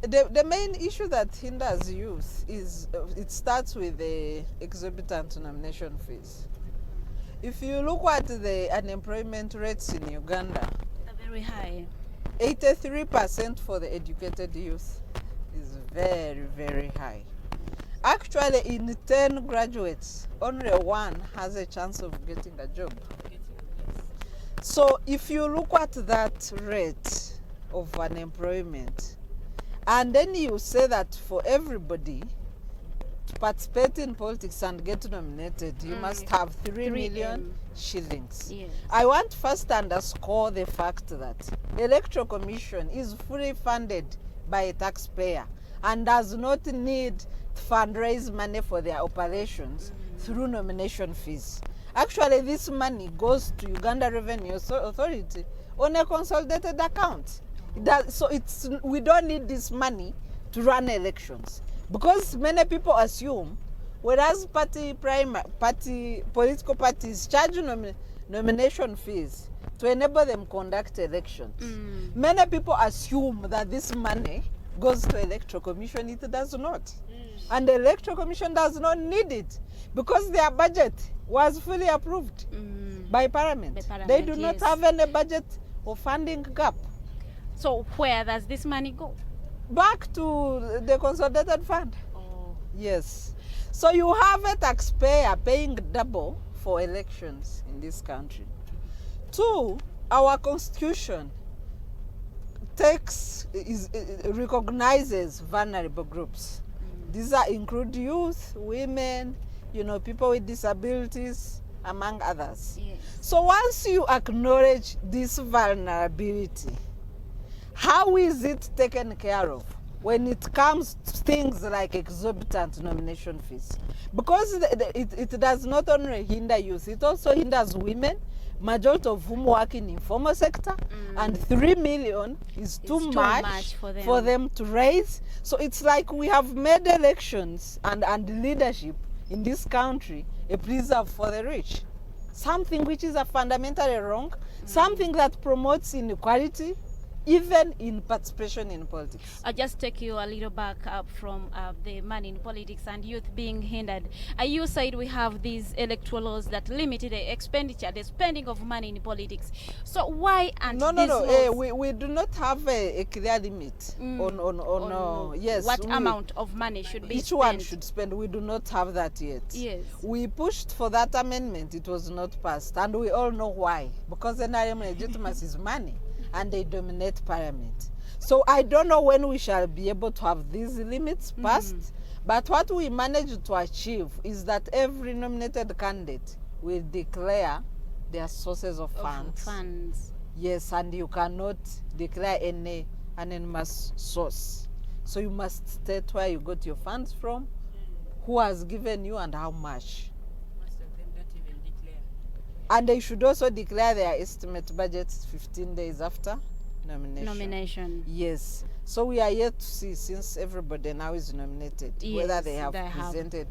The main issue that hinders youth is it starts with the exorbitant nomination fees. If you look at the unemployment rates in Uganda, They're very high. 83% for the educated youth is very, very high. Actually, in 10 graduates, only 1 has a chance of getting a job. So if you look at that rate of unemployment, and then you say that for everybody to participate in politics and get nominated, you must have 3 million shillings. Yes. I want first to underscore the fact that the Electoral Commission is fully funded by a taxpayer and does not need to fundraise money for their operations through nomination fees. Actually, this money goes to Uganda Revenue Authority on a consolidated account. So we don't need this money to run elections, because many people assume, whereas political parties charge nomination fees to enable them conduct elections. Many people assume that this money goes to Electoral Commission. It does not. And the Electoral Commission does not need it because their budget was fully approved by Parliament. They do not have any budget or funding gap. So where does this money go? Back to the consolidated fund. Yes. So you have a taxpayer paying double for elections in this country. 2, our constitution recognizes vulnerable groups. These include youth, women, people with disabilities, among others. Yes. So once you acknowledge this vulnerability, how is it taken care of when it comes to things like exorbitant nomination fees? Because it does not only hinder youth, it also hinders women, majority of whom work in informal sector, and 3 million is too much for them to raise. So it's like we have made elections and leadership in this country a preserve for the rich. Something which is fundamentally wrong, something that promotes inequality, even in participation in politics. I'll just take you a little back up from the money in politics and youth being hindered. You said we have these electoral laws that limit the expenditure, the spending of money in politics. So why aren't these laws? We do not have a clear limit on yes, what amount of money should be each spent. one should spend. We do not have that yet. Yes. We pushed for that amendment. It was not passed. And we all know why. Because NRM legitimacy is money. And they dominate Parliament. So I don't know when we shall be able to have these limits passed, but what we managed to achieve is that every nominated candidate will declare their sources of funds. Yes, and you cannot declare any anonymous source. So you must state where you got your funds from, who has given you, and how much. Most of them don't even declare. And they should also declare their estimate budgets 15 days after nomination. Yes. So we are yet to see, since everybody now is nominated, whether they have presented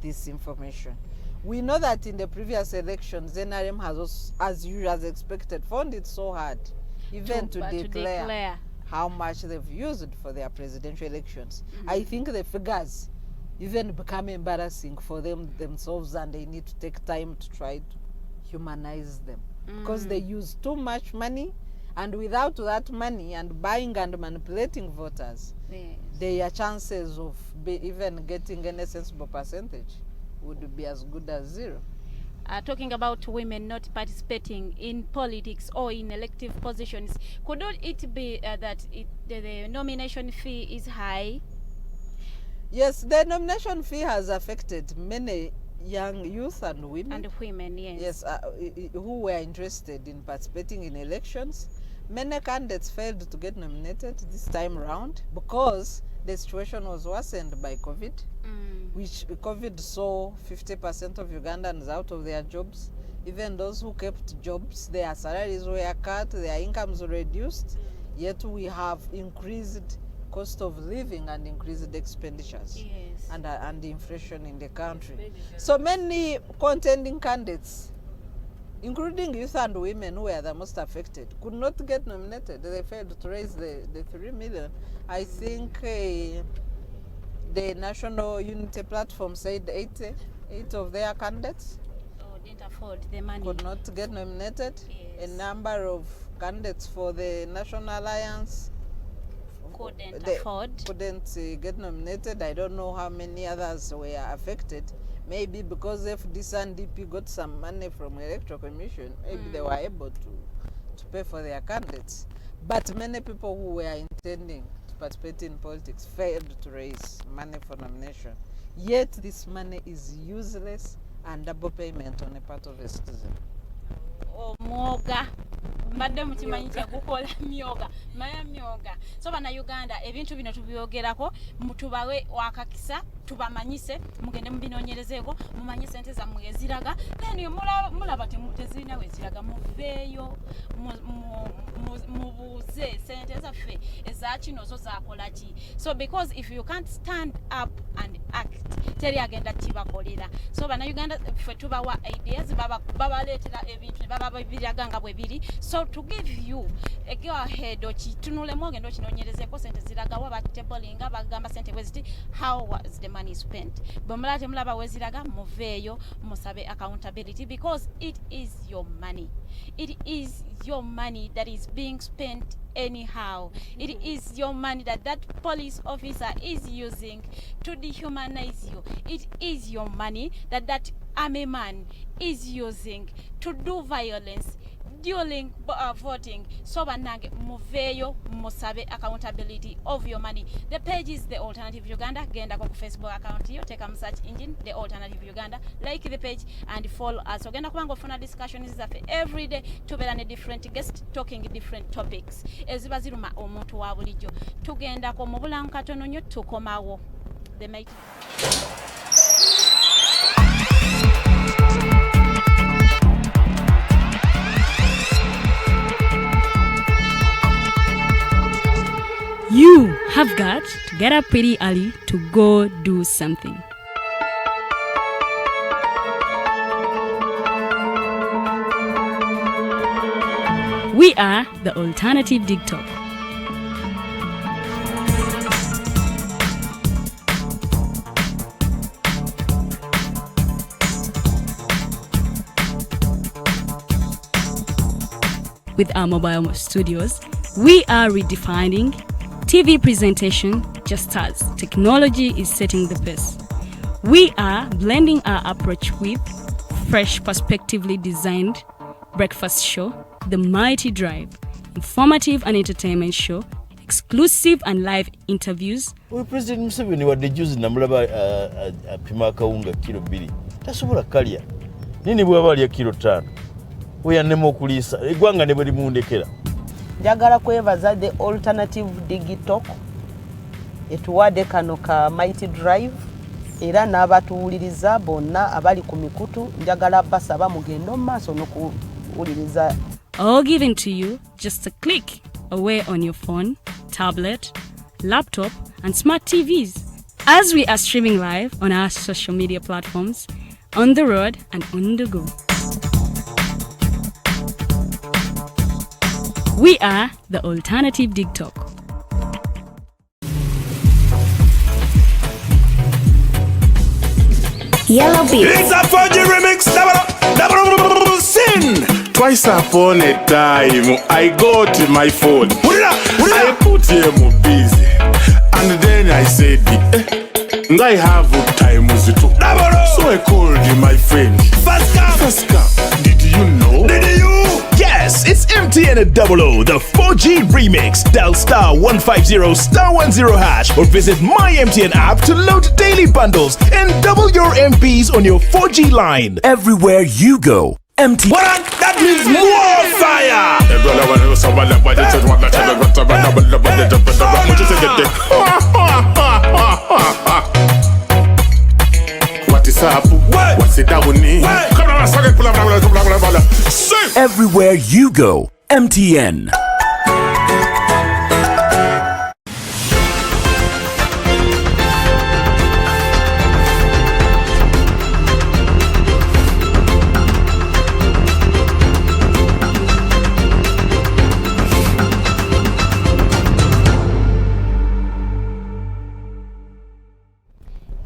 this information. We know that in the previous elections, NRM has also, as expected, found it so hard even to declare how much they've used for their presidential elections. I think the figures even become embarrassing for them themselves, and they need to take time to try to humanize them because they use too much money, and without that money and buying and manipulating voters, their chances of even getting any sensible percentage would be as good as zero. Talking about women not participating in politics or in elective positions, could it be that the nomination fee is high? Yes, the nomination fee has affected many young youth and women. And women, yes. Yes, who were interested in participating in elections. Many candidates failed to get nominated this time around because the situation was worsened by COVID, which COVID saw 50% of Ugandans out of their jobs. Even those who kept jobs, their salaries were cut, their incomes were reduced, yet we have increased cost of living and increased expenditures and inflation in the country. So many contending candidates, including youth and women who were the most affected, could not get nominated. They failed to raise the 3 million. I think the National Unity Platform said 8 of their candidates didn't afford the money, could not get nominated. A number of candidates for the National Alliance couldn't get nominated. I don't know how many others were affected. Maybe because FDC and DP got some money from Electoral Commission, maybe they were able to pay for their candidates. But many people who were intending to participate in politics failed to raise money for nomination. Yet this money is useless and double payment on the part of a citizen. Mwoga mbadde mukimanyi kyagukola myoga maya myoga so bana Uganda ebintu bino tubyogerako mutubawe wakakisa tubamanyise mugende mubinonyerezeeko mumanye sente zammwe eziraga then mulaba temutezirina weziraga muveeyo mubuze sente zaffe eza kino zo zakola ki. So because if you can't stand up and act, teri agenda kibakolera. So bannayuganda ffe tubawa ideas babaleetera ebintu ne baba babiraganga bwe biri. So to give you a go ahead okitunulemu ogenda okinoonyerezeko sente ziragawa batablinga bagamba sente bweziti how was the money spent. Bwemulaba temulaba weziraga muveeyo musabe accountability because it is your money. It is your money that is being spent anyhow. It is your money that police officer is using to dehumanize you. It is your money that army man is using to do violence during voting. So banange muveyo musabe accountability of your money. The page is The Alternative Uganda. Genda kwa Facebook account yo, take a search engine The Alternative Uganda, like the page and follow us. So genda kubanga ofuna discussions zafe every day tubera ne different guests talking different topics eziba ziruma omuntu wa bulijjo. Tugenda ko mu bulangu katono nnyo tukomawo. The mighty You have got to get up pretty early to go do something. We are the Alternative TikTok. With our mobile studios, we are redefining TV presentation just as technology is setting the pace. We are blending our approach with fresh, perspectively designed breakfast show, The Mighty Drive, informative and entertainment show, exclusive and live interviews. We President Museveni wadde juzi namulaba apima akawunga kilo 2 tasobola kalya nini bwaba alya kilo 5 weyannema okuliisa eggwanga ne bwe limundekera. Njagala kwebaza The Alternative Digital etuwadde kano ka Mighty Drive era n'abatuwuliriza bonna abali ku mikutu njagala basaba mugenda mu maaso n'okuwuliriza. All given to you just a click away on your phone, tablet, laptop and smart TVs as we are streaming live on our social media platforms, on the road and on the go. We are the Alternative TikTok. Yellow beat. It's a Fuji remix. Double sin. Twice upon a time, I got my phone. I put him busy, and then I said, I have time with it. So I called my friend. First come. Did you know? Did you? Yes, it's MTN at 00, the 4G remix. Dial *150*10# or visit my MTN app to load daily bundles and double your MPs on your 4G line. Everywhere you go, MTN. What? That means more fire! What is up? What's it down? Everywhere you go, MTN.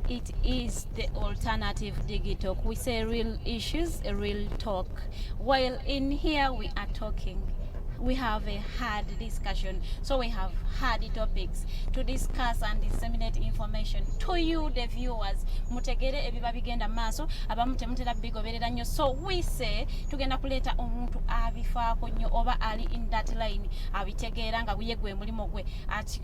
It is the Alternative Digital. We say real issues, a real talk. While in here we are talking, we have a hard discussion. So we have hard topics to discuss and disseminate information to you, the viewers. Mutegere ebiba bigenda maaso abamu temutera bigoberera nnyo. So we say tugenda kuleta omuntu abifaako nnyo oba ali in that line abitegeera nga guye gwe mulimo gwe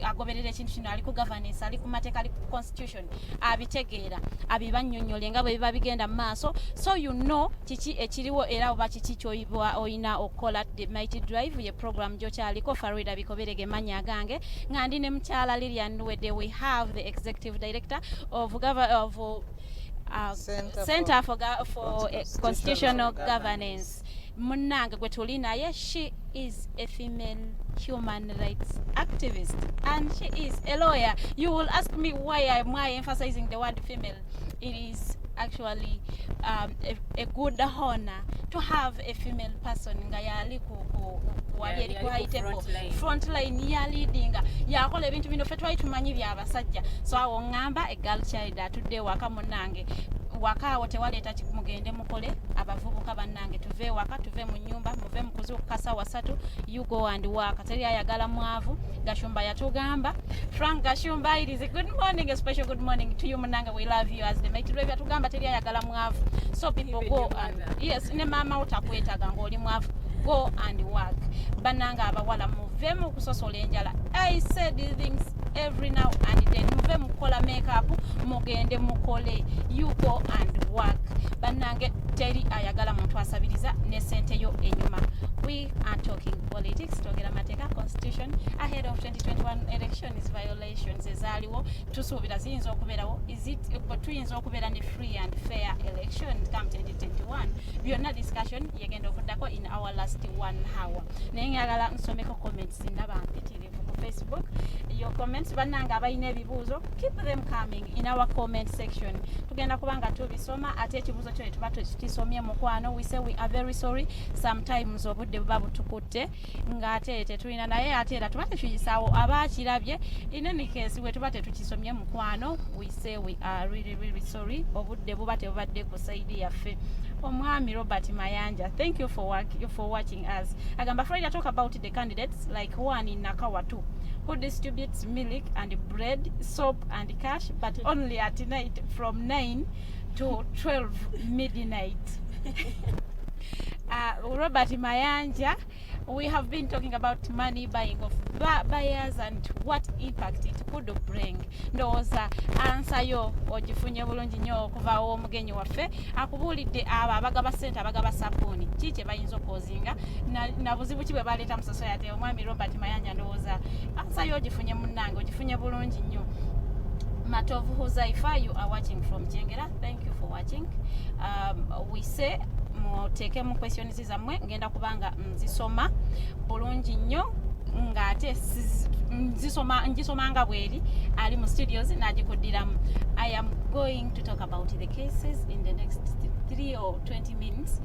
agoberera ekintu kino ali ku governance ali ku mateeka ali ku constitution abitegeera abibannyonnyola nga bwe biba bigenda maaso. So you know kiki ekiriwo era oba kiki kyoyibwa oyina okukola. The Mighty Drive ye program gyokyaliko FARIDA BIKOBERE ge mannya gange nga ndi ne mukyala LILIAN LUWEDDE. We have the executive director of Center for Constitutional Governance. Munanga gwe tuli naye, she is a female human rights activist and she is a lawyer. You will ask me why am I emphasizing the word female. it is actually a good honor to have a female person nga yali wali eri kuhaiteko frontline ya leadinga yakola ebintu bino fe twali tumanyi byabasajja so awo ngamba a girl child atudde waka munange waka awo tewaleeta mugende mukole abavubuka bannange tuve waka tuve mu nyumba muve mu kuzibu kasa wasatu you go and work teri ayagala mwavu Gashumba yatugamba Frank Gashumba it is a good morning, a special good morning to you munange, we love you as the mighty drive yatugamba teri ayagala mwavu so people go and yes ne mama utakwetaga ngoli mwavu go and work bananga abawala muve mu kusosola enjala. I said these things every now and then muve mukola makeup mugende mukole you go and work banange teri ayagala muntu asabiriza ne sente yo enyuma. We are talking politics, togera mateka constitution ahead of 2021 elections violations ezaliwo tusuubira ziyinza okuberawo is it tuyinza okubera ne free and fair election come 2021 byonna discussion yegenda okuddako in our last 1 hour naye ngagala nsomeko comments ndaba mpitirivu ku Facebook your comments bannanga abalina ebibuuzo keep them coming in our comment section tugenda kubanga tubisoma ate ekibuuzo kyo tuba tukisomye mukwano we say we are very sorry sometimes obudde buba butukutte ng'ate tetulina naye ate era tuba tekiyisaawo abakirabye in any case we tuba tetukisomye mukwano we say we are really sorry obudde buba tebubadde ku saidi yaffe. Omwami Robert Mayanja, thank you for watching us. Agamba Friday talk about the candidates like one in Nakawa 2 who distributes milk and bread, soap and cash, but only at night from 9 to 12 midnight. Robert Mayanja, we have been talking about money buying of buyers and what impact it could bring. Ndowooza answer yo ogifunye bulungi nnyo okuva omugenyi waffe akubulidde abo abagaba ssente abagaba sapuni kiki bayinza okuzinga na buzibu ki bwe baleeta mu society. Omwami Robert Mayanja ndowooza answer yo ogifunye munnange ogifunye bulungi nnyo. Matovu Huzaifa, you are watching from Jengera. Thank you for watching. We say muteke mu questions zammwe ngenda kubanga nzisoma bulungi nnyo ng'ate ngisomanga bweri ali mu studios n'agikuddiramu. I am going to talk about the cases in the next 3 or 20 minutes.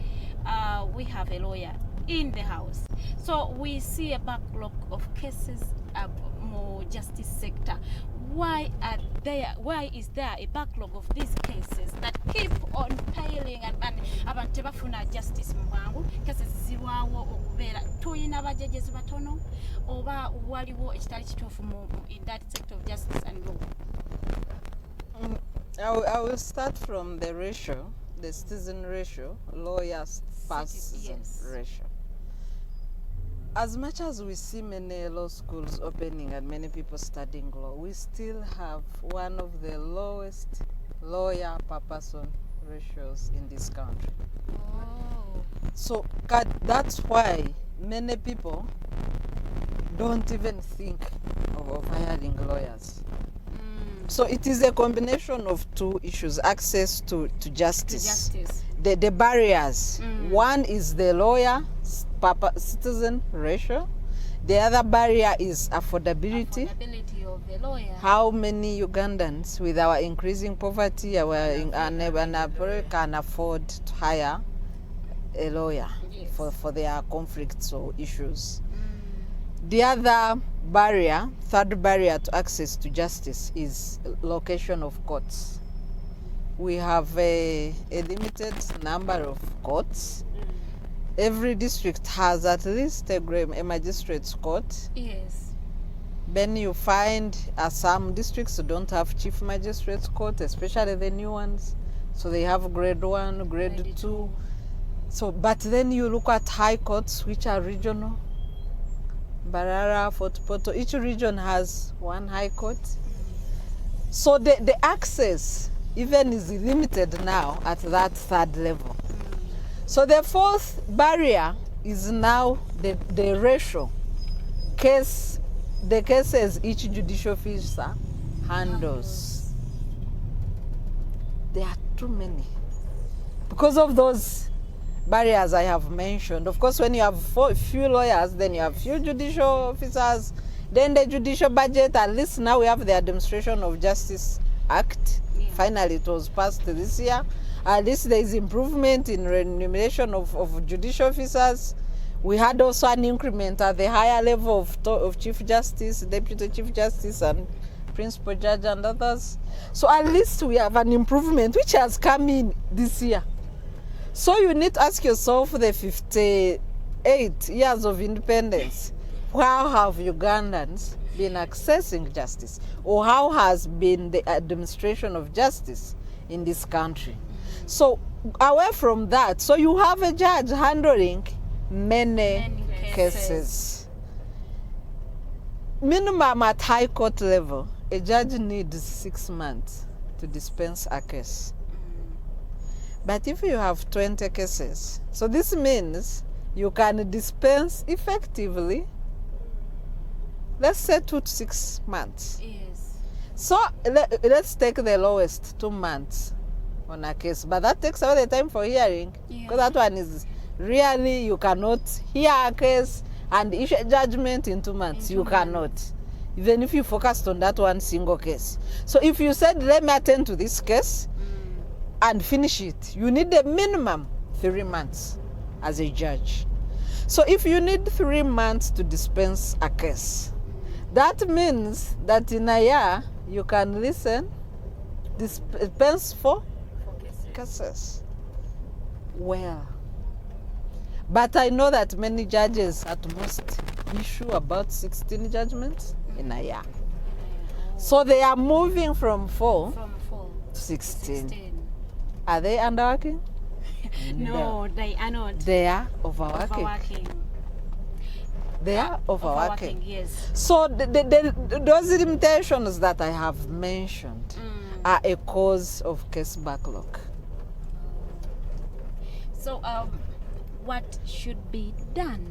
We have a lawyer in the house, so we see a backlog of cases more justice sector. Why is there a backlog of these cases that keep on piling and abantu tebafuna justice mu bwangu? Cases zirwawo okubeera tuyina abajejezi batono oba waliwo ekitali kituufu in that sector of justice and law? I will start from the ratio, the citizen ratio, lawyers per citizen ratio. As much as we see many law schools opening and many people studying law, we still have one of the lowest lawyer per person ratios in this country. Oh. So that's why many people don't even think of hiring lawyers. So it is a combination of two issues: access to justice. The barriers. One is the lawyer citizen ratio. The other barrier is affordability. Affordability of the lawyer. How many Ugandans with our increasing poverty can afford to hire a lawyer for their conflicts or issues? The other barrier, third barrier to access to justice, is location of courts. We have a limited number of courts. Every district has at least a magistrate's court. Yes. Then you find some districts don't have chief magistrate's court, especially the new ones. So they have grade 1, grade 2. So, but then you look at high courts, which are regional. Barara, Fort Portal, each region has one high court. So the access even is limited now at that third level. So the fourth barrier is now the ratio. The cases each judicial officer handles. There are too many. Because of those barriers I have mentioned. Of course, when you have few lawyers, then you have few judicial officers, then the judicial budget, at least now we have the Administration of Justice Act Finally, it was passed this year. At least there is improvement in remuneration of judicial officers. We had also an increment at the higher level of Chief Justice, Deputy Chief Justice, and Principal Judge and others. So at least we have an improvement which has come in this year. So you need to ask yourself, the 58 years of independence, how have Ugandans been accessing justice? Or how has been the administration of justice in this country? So away from that, so you have a judge handling many cases. Minimum at high court level, a judge needs 6 months to dispense a case. But if you have 20 cases, so this means you can dispense effectively, let's say 2 to 6 months. Yes. So let's take the lowest, 2 months on a case, but that takes all the time for hearing, because that one is really, you cannot hear a case and issue a judgment in 2 months. You cannot, even if you focused on that one single case. So if you said, let me attend to this case and finish it, you need a minimum 3 months as a judge. So if you need 3 months to dispense a case, that means that in a year you can dispense 4 cases. Well, but I know that many judges at most issue about 16 judgments in a year. So they are moving from 4 to 16. Are they underworking? No, they are not. They are overworking. They are overworking. Yes. So those limitations that I have mentioned are a cause of case backlog. So what should be done?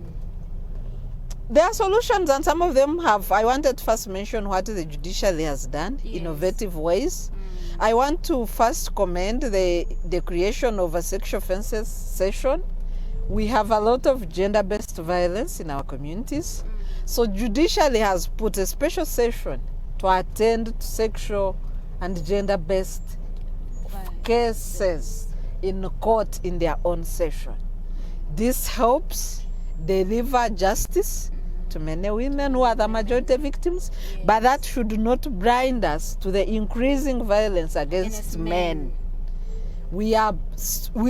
There are solutions, and some of them have. I wanted to first mention what the judiciary has done, innovative ways. I want to first commend the creation of a sexual offences session. We have a lot of gender-based violence in our communities. So judiciary has put a special session to attend to sexual and gender-based cases in court in their own session. This helps deliver justice to many women who are the majority victims, but that should not blind us to the increasing violence against men. We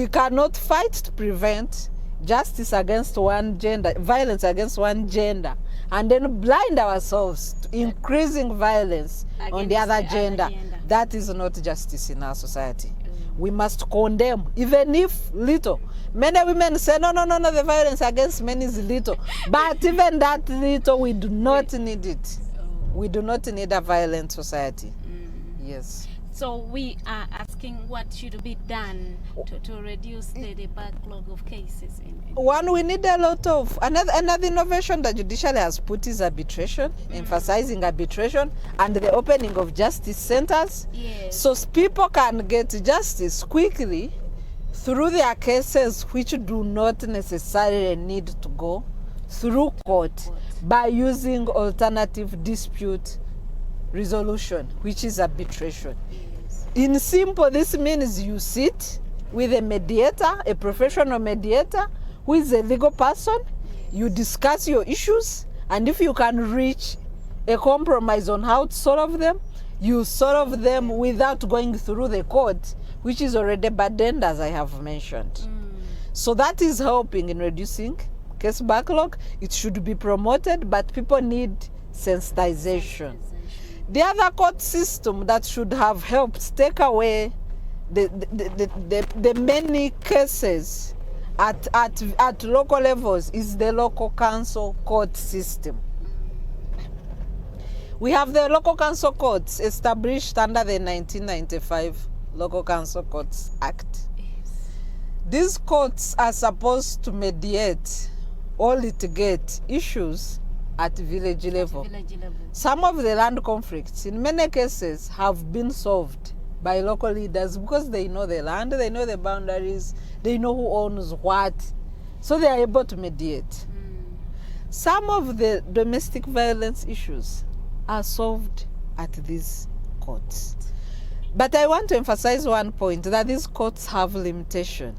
cannot fight to prevent justice against one gender, violence against one gender, and then blind ourselves to increasing violence on the other gender. That is not justice in our society. We must condemn, even if little. Many women say, no, the violence against men is little. But even that little, we do not need it. We do not need a violent society. Yes. So we are asking what should be done to reduce the backlog of cases. One, we need a lot of, another innovation that judiciary has put is arbitration, emphasizing arbitration and the opening of justice centers. Yes. So people can get justice quickly through their cases which do not necessarily need to go through court by using alternative dispute resolution, which is arbitration. Yes. In simple, this means you sit with a mediator, a professional mediator, who is a legal person. You discuss your issues, and if you can reach a compromise on how to solve them, you solve them without going through the court, which is already burdened, as I have mentioned. So that is helping in reducing case backlog. It should be promoted, but people need sensitization. The other court system that should have helped take away the many cases at local levels is the local council court system. We have the local council courts established under the 1995 Local Council Courts Act. Yes. These courts are supposed to mediate or litigate issues at village level. Some of the land conflicts in many cases have been solved by local leaders because they know the land, they know the boundaries, they know who owns what, so they are able to mediate. Some of the domestic violence issues are solved at these courts. But I want to emphasize one point, that these courts have limitation.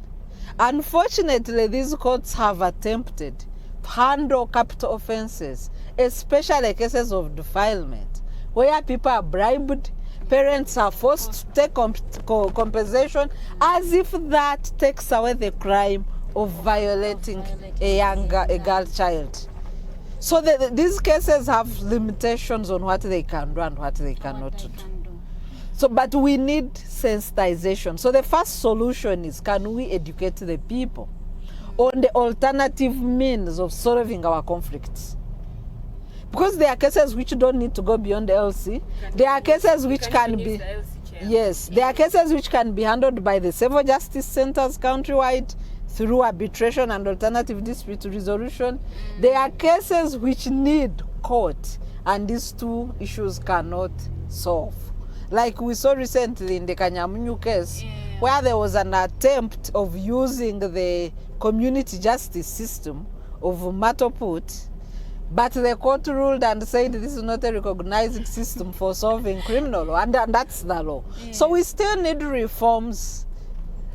Unfortunately, these courts have attempted to handle capital offenses, especially cases of defilement, where people are bribed, parents are forced to take compensation, as if that takes away the crime of violating a girl child. So these cases have limitations on what they can do and what they cannot do. So, but we need sensitization. So the first solution is, can we educate the people on the alternative means of solving our conflicts? Because there are cases which don't need to go beyond the LC. There are cases which can be, yes, there are cases which can be handled by the civil justice centers countrywide through arbitration and alternative dispute resolution. There are cases which need court, and these two issues cannot solve. Like we saw recently in the Kanyamunyu case, where there was an attempt of using the community justice system of Matoput, but the court ruled and said this is not a recognized system for solving criminal law, and that's the law. So we still need reforms,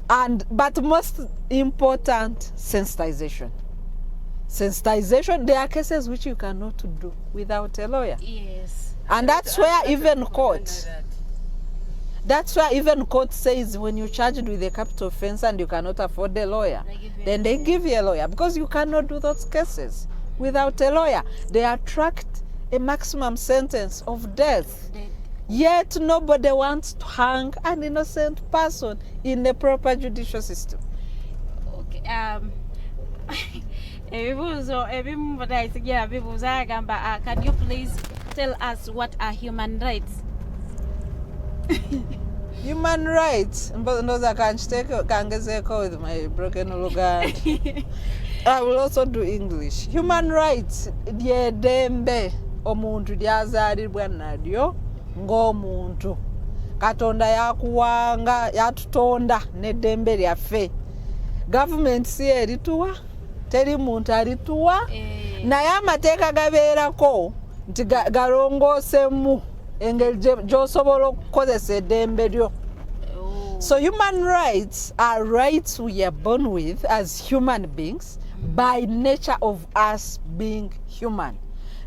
but most important, sensitization. Sensitization, there are cases which you cannot do without a lawyer. Yes. And that's where even court, that's why even court says when you're charged with a capital offense and you cannot afford a lawyer, then they give you a lawyer, because you cannot do those cases without a lawyer. They attract a maximum sentence of death. Yet nobody wants to hang an innocent person in a proper judicial system. Okay. Can you please tell us what are human rights? Human rights, with my broken Luganda. I will also do English. Human rights, dyedembe omuntu lyazalibwa nalyo ng'omuntu. Katonda yakuwanga, yatutonda n'eddembe lyaffe. Government si erituwa, teri muntu alituwa. Naye amateeka gabeerako nti galongoosemu engeri gy'osobola okukozesa eddembe lyo. So human rights are rights we are born with as human beings by nature of us being human.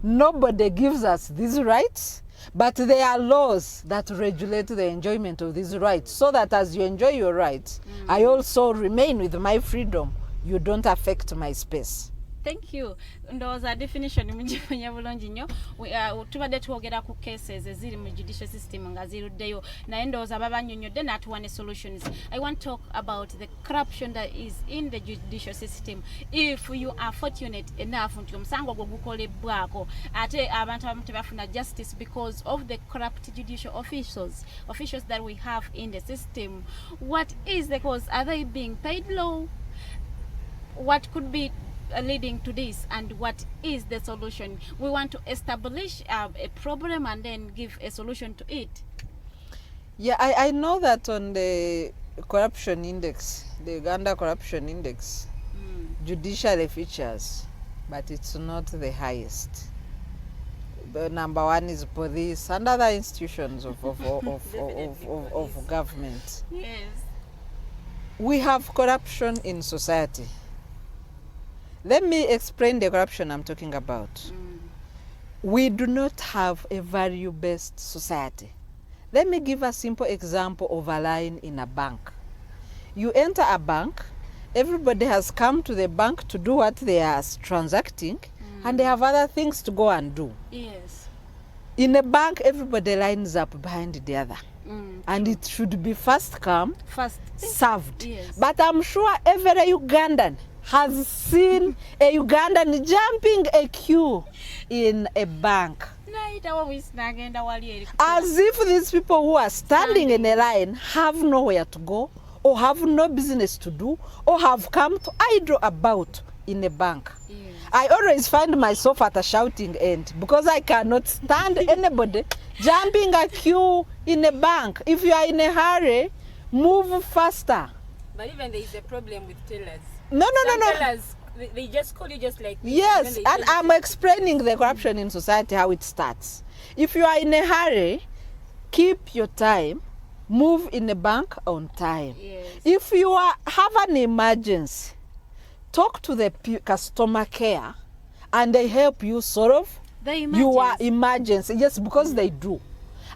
Nobody gives us these rights, but there are laws that regulate the enjoyment of these rights, so that as you enjoy your rights, I also remain with my freedom. You don't affect my space. Thank you. Ndowooza definition mugifunye bulungi nnyo. Tubadde twogera ku cases eziri mu judicial system nga ziruddeyo, naye ndowooza babannyonnyodde n'atuwa ne solutions. I want to talk about the corruption that is in the judicial system. If you are fortunate enough nti omusango gwo gukolebbwako ate abantu abamu tebafuna justice because of the corrupt judicial officials that we have in the system, what is the cause? Are they being paid low? What could be leading to this, and what is the solution? We want to establish a problem and then give a solution to it. Yeah, I know that on the corruption index, the Uganda corruption index, judiciary features, but it's not the highest. The number one is police and other institutions of government. Yes. We have corruption in society. Let me explain the corruption I'm talking about. We do not have a value-based society. Let me give a simple example of a line in a bank. You enter a bank, everybody has come to the bank to do what they are transacting, and they have other things to go and do. Yes. In a bank, everybody lines up behind the other. And it should be first come, First served. Yes. But I'm sure every Ugandan has seen a Ugandan jumping a queue in a bank. As if these people who are standing in a line have nowhere to go, or have no business to do, or have come to idle about in a bank. Yes. I always find myself at a shouting end because I cannot stand anybody jumping a queue in a bank. If you are in a hurry, move faster. But even there is a problem with tellers. No. Tellers, they just call you just like this. Yes, and I'm explaining the corruption in society, how it starts. If you are in a hurry, keep your time, move in a bank on time. Yes. If you have an emergency, talk to the customer care and they help you solve your emergency. Yes, because they do.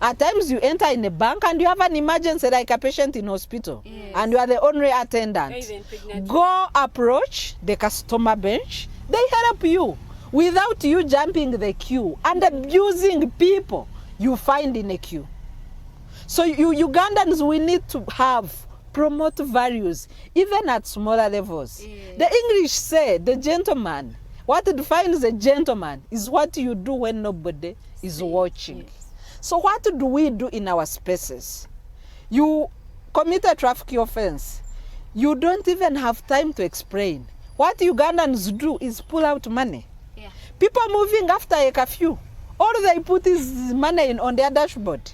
At times you enter in a bank and you have an emergency like a patient in hospital, Yes. and you are the only attendant. Even pregnant. Go approach the customer bench. They help you without you jumping the queue and abusing people you find in a queue. So you Ugandans, we need to promote values even at smaller levels. Yes. The English say the gentleman, what defines a gentleman is what you do when nobody is watching. Yes. So what do we do in our spaces? You commit a traffic offense. You don't even have time to explain. What Ugandans do is pull out money. Yeah. People moving after a curfew, all they put is money on their dashboard.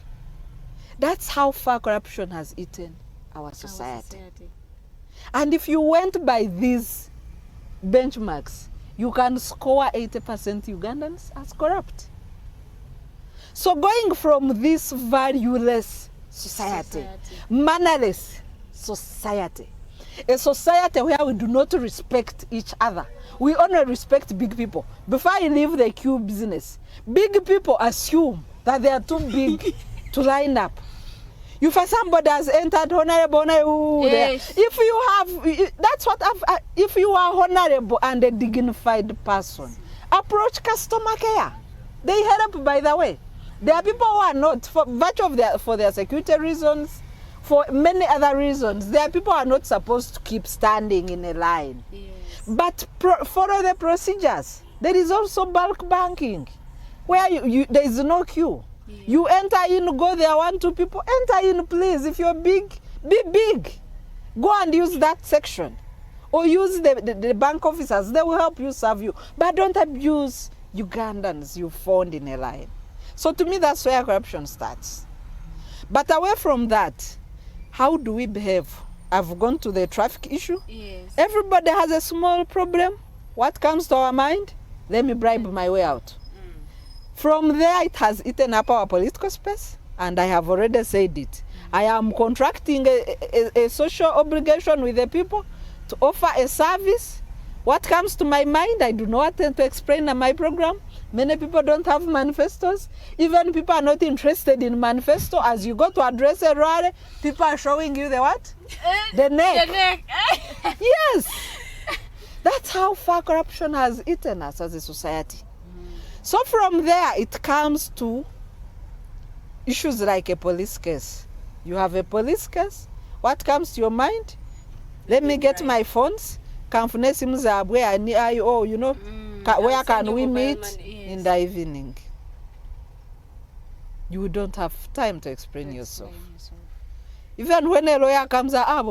That's how far corruption has eaten our society. And if you went by these benchmarks, you can score 80% Ugandans as corrupt. So going from this valueless society, mannerless society, a society where we do not respect each other, we only respect big people. Before I leave the queue business, big people assume that they are too big to line up. If somebody has entered honorable, Yes. if you have, that's what if you are honorable and a dignified person, approach customer care. They help, by the way. There are people who are not, for virtue of for their security reasons, for many other reasons, there are people who are not supposed to keep standing in a line. Yes. But follow the procedures. There is also bulk banking, where there is no queue. Yeah. You enter in, go there, 1, 2 people, enter in, please. If you're big, be big. Go and use that section. Or use the bank officers. They will help you, serve you. But don't abuse Ugandans you found in a line. So to me, that's where corruption starts. But away from that, how do we behave? I've gone to the traffic issue. Yes. Everybody has a small problem. What comes to our mind? Let me bribe my way out. From there, it has eaten up our political space, and I have already said it. I am contracting a social obligation with the people to offer a service. What comes to my mind, I do not intend to explain in my program. Many people don't have manifestos. Even people are not interested in manifesto. As you go to address a rally, people are showing you the what? The neck. The neck. Yes. That's how far corruption has eaten us as a society. So from there, it comes to issues like a police case. You have a police case. What comes to your mind? Let me get my phones. You know, where can we meet in the evening? You don't have time to explain yourself. Even when a lawyer comes out,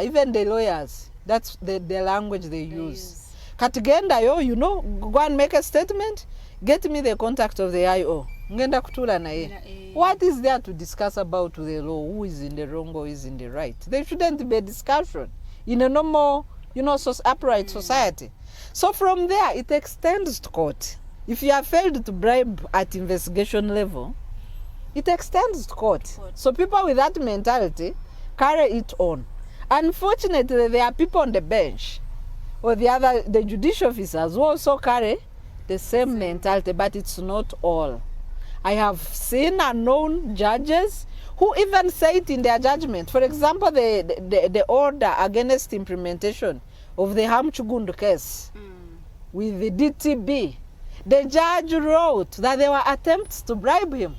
even the lawyers, that's the language they use. Katigenda yo, you know, go and make a statement. Get me the contact of the IO. Ngenda kutula na ye. What is there to discuss about the law? Who is in the wrong or is in the right? There shouldn't be a discussion in a normal, you know, upright society. So from there, it extends to court. If you have failed to bribe at investigation level, it extends to court. So people with that mentality carry it on. Unfortunately, there are people on the bench or the judicial officers who also carry the same mentality, but it's not all. I have seen and known judges who even say it in their judgment. For example, the order against implementation of the Hamchugund case with the DTB, the judge wrote that there were attempts to bribe him.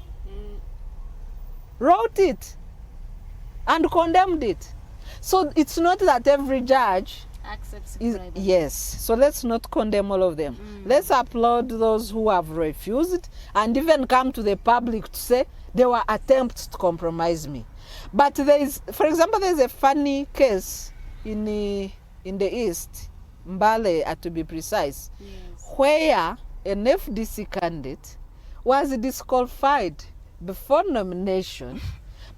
Wrote it and condemned it. So it's not that every judge accepts is, bribery. yes, so let's not condemn all of them. Let's applaud those who have refused and even come to the public to say there were attempts to compromise me. But there is, for example, there's a funny case in the East, Mbale to be precise, where an FDC candidate was disqualified before nomination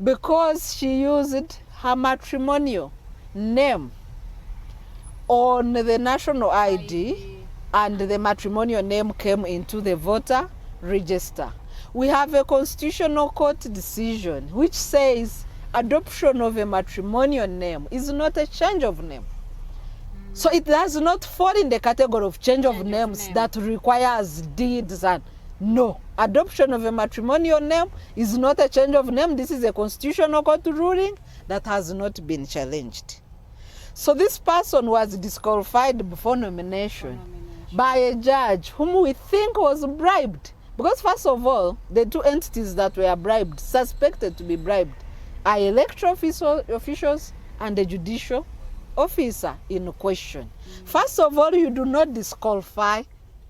because she used her matrimonial name on the national ID, and the matrimonial name came into the voter register. We have a constitutional court decision which says adoption of a matrimonial name is not a change of name. So it does not fall in the category of change of names that requires deeds and no. Adoption of a matrimonial name is not a change of name. This is a constitutional court ruling that has not been challenged. So this person was disqualified before nomination by a judge whom we think was bribed. Because first of all, the two entities that were bribed, suspected to be bribed, are electoral officials and the judicial officer in question. First of all, you do not disqualify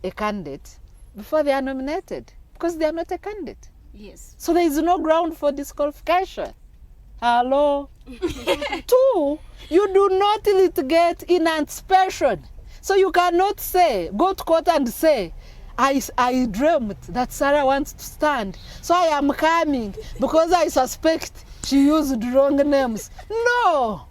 a candidate before they are nominated because they are not a candidate. Yes. So there is no ground for disqualification. Hello? Two, you do not litigate in anticipation. So you cannot say, go to court and say, I dreamt that Sarah wants to stand, so I am coming because I suspect she used wrong names. No.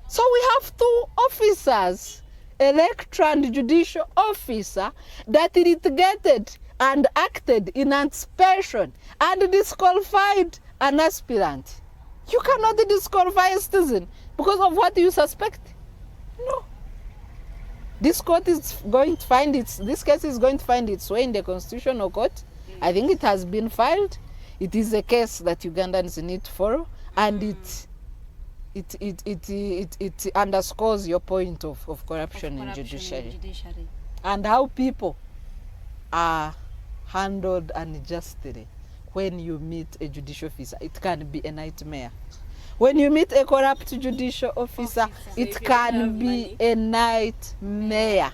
So we have two officers, electoral and judicial officer, that litigated and acted in anticipation and disqualified an aspirant. You cannot disqualify a citizen because of what you suspect. No. This court is going to find this case is going to find its way in the Constitutional Court. I think it has been filed. It is a case that Ugandans need to follow, and it underscores your point of corruption in judiciary and how people are handled unjustly. When you meet a judicial officer, it can be a nightmare. When you meet a corrupt judicial officer, it can be a nightmare.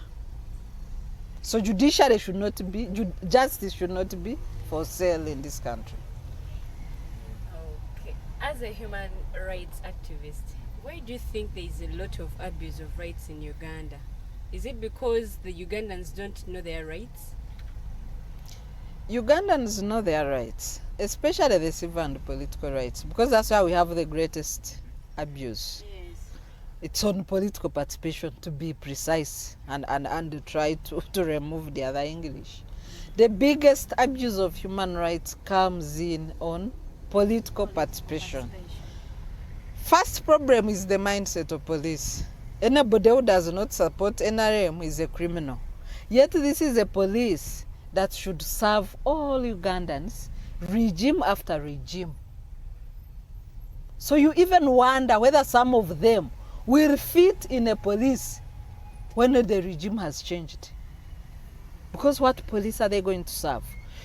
So judiciary should not be, justice should not be for sale in this country. Okay. As a human rights activist, why do you think there is a lot of abuse of rights in Uganda? Is it because the Ugandans don't know their rights? Ugandans know their rights, especially the civil and political rights, because that's why we have the greatest abuse. Yes. It's on political participation, to be precise, and try to remove the other English. The biggest abuse of human rights comes in on political participation. First problem is the mindset of police. Anybody who does not support NRM is a criminal. Yet this is a police that should serve all Ugandans, regime after regime. So you even wonder whether some of them will fit in a police when the regime has changed. Because what police are they going to serve?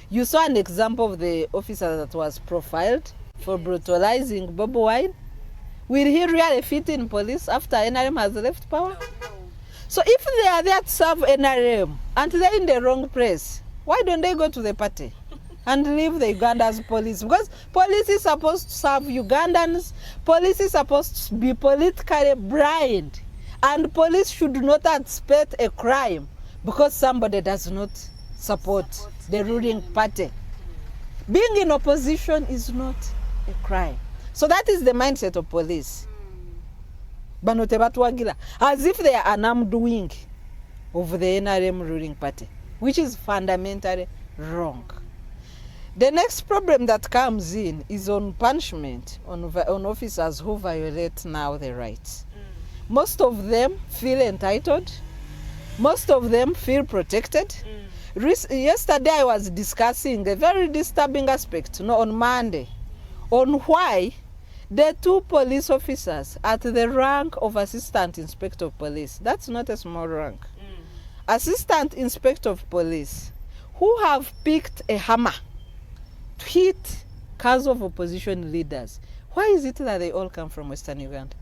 You saw an example of the officer that was profiled for brutalizing Bobi Wine. Will he really fit in police after NRM has left power? No. So if they are there to serve NRM and they're in the wrong place, why don't they go to the party and leave the Uganda's police? Because police is supposed to serve Ugandans. Police is supposed to be politically blind. And police should not anticipate a crime because somebody does not support the ruling party. Being in opposition is not a crime. So that is the mindset of police. As if they are an armed wing of the NRM ruling party, which is fundamentally wrong. The next problem that comes in is on punishment on officers who violate now the rights. Most of them feel entitled. Most of them feel protected. Yesterday I was discussing a very disturbing aspect on Monday on why the two police officers at the rank of Assistant Inspector of Police, that's not a small rank, Assistant Inspector of Police, who have picked a hammer to hit cars of opposition leaders. Why is it that they all come from Western Uganda?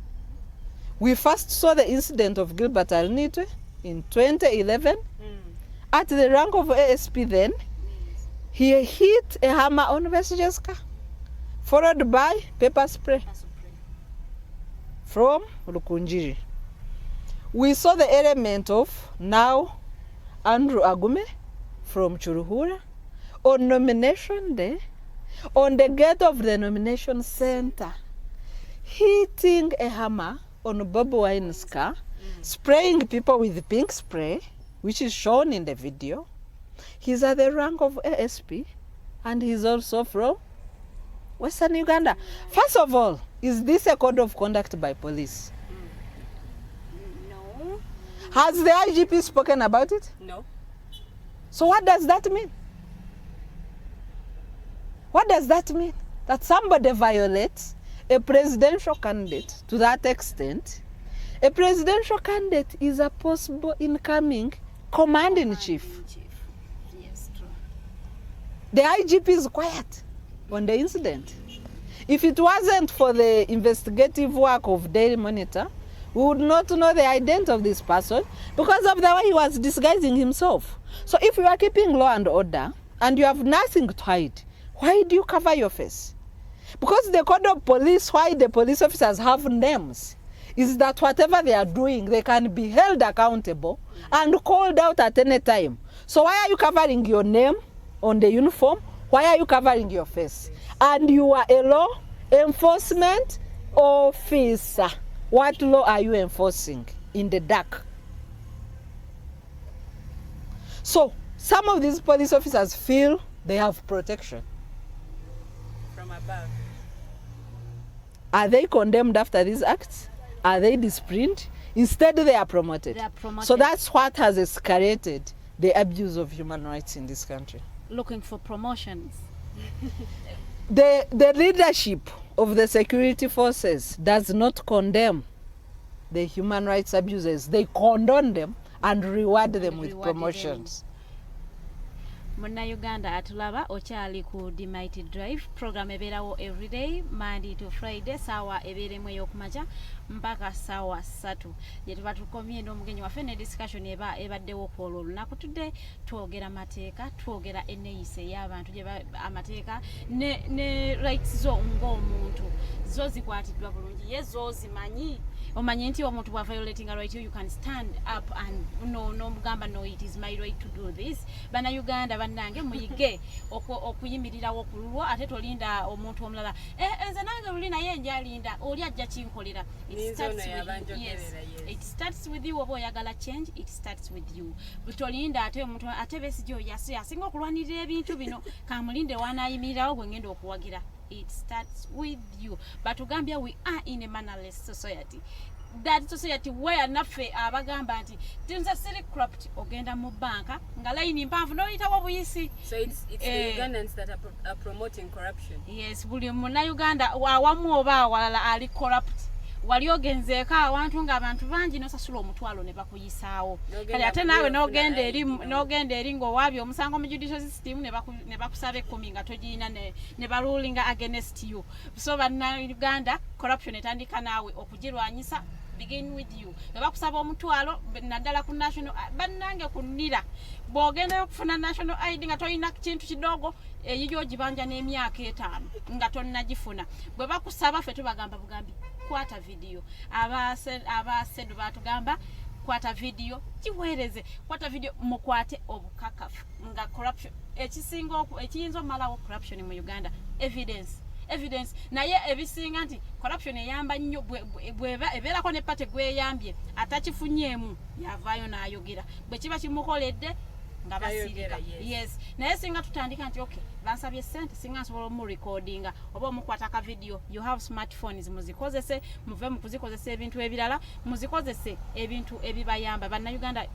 We first saw the incident of Gilbert Alnitwe in 2011. At the rank of ASP then, he hit a hammer on Vesige's car, followed by pepper spray from Rukunjiri. We saw the element of now Andrew Agume from Churuhura on nomination day, on the gate of the nomination center, hitting a hammer on Bobi Wine's car, spraying people with pink spray, which is shown in the video. He's at the rank of ASP, and he's also from Western Uganda. First of all, is this a code of conduct by police? No. Has the IGP spoken about it? No. So what does that mean? What does that mean? That somebody violates a presidential candidate to that extent? A presidential candidate is a possible incoming commander-in-chief. Yes, true. The IGP is quiet on the incident. If it wasn't for the investigative work of Daily Monitor, we would not know the identity of this person because of the way he was disguising himself. So if you are keeping law and order and you have nothing to hide, why do you cover your face? Because the code of police, why the police officers have names, is that whatever they are doing, they can be held accountable and called out at any time. So why are you covering your name on the uniform? Why are you covering your face? And you are a law enforcement officer. What law are you enforcing in the dark? So some of these police officers feel they have protection. From above. Are they condemned after these acts? Are they disciplined? Instead, they are promoted. They are promoted. So that's what has escalated the abuse of human rights in this country. Looking for promotions. The leadership of the security forces does not condemn the human rights abuses. They condone them and reward them with Reward promotions. Munnayuganda atulaba okyali ku Demighty Drive program ebeerawo everyday Monday to Friday saawa ebeeremu ey'okumakya mpaka saawa 3 gye tuba tukomye n'omugenyi waffe ne discussion ebaddewo ku olwo olunaku tudde twogera mateeka twogera enneeyisa ey'abantu amateeka ne rights zo ng'omuntu zo zikwatiddwa bulungi ye zo zimanyi omanyi nti omuntu bwa violating a right you can stand up and no mugamba no it is my right to do this Bannayuganda bannange muyige okuyimirirawo okululwa ate tolinda omuntu omulala nze nange luli naye njalinda oli ajja kinkolera. It starts with you. Oba oyagala change, it starts with you. Tolinda ate omuntu ate Besigye yasinga okulwanirira ebintu bino kamulinde wanayimirirawo gwe ngenda okuwagira. It starts with you. But Uganda, we are in a mannerless society. That society where naffe abagamba nti tinza siri corrupt ogenda mu banka nga line mpanvu no itawo buyisi. So it's the Ugandans that are promoting corruption. Yes, buli Munnayuganda awamu oba awalala ali corrupt. Wali ogenzeeko awantu ng'abantu bangi nosasula omutwalo ne bakuyisaawo kale ate naawe n'ogenda eri ng'owaabye omusango mu judicial system ne bakusaba 10 nga togiina ne barulinga against you. So Bannayuganda, corruption etandika naawe okugirwanyisa begin with you. Ne bakusaba omutwalo naddala ku national bannange kunnira bw'ogenda okufuna national ID nga tolina kintu kidogo eyiyo ogibanja n'emyaka 5 nga tonnagifuna bwe bakusaba ffe tubagamba bugambi kwata video abasedu batugamba kwata video kiweereze kwata video mukwate obukakafu nga corruption ekisinga ekiyinza omalawo corruption mu Uganda evidence naye ebisinga nti corruption eyamba nnyo bweba ebeerako ne pate gweyambye atakifunyeemu yavaayo n'ayogera bwe kiba kimukoledde nga basirika. Yes, naye singa tutandika nti okay bansabye sente singa nsobola mu recordinga oba omukwata ka video, you have smartphones muzikozese muve mu kuzikozesa ebintu ebirala muzikozese ebintu ebibayamba. Bannayuganda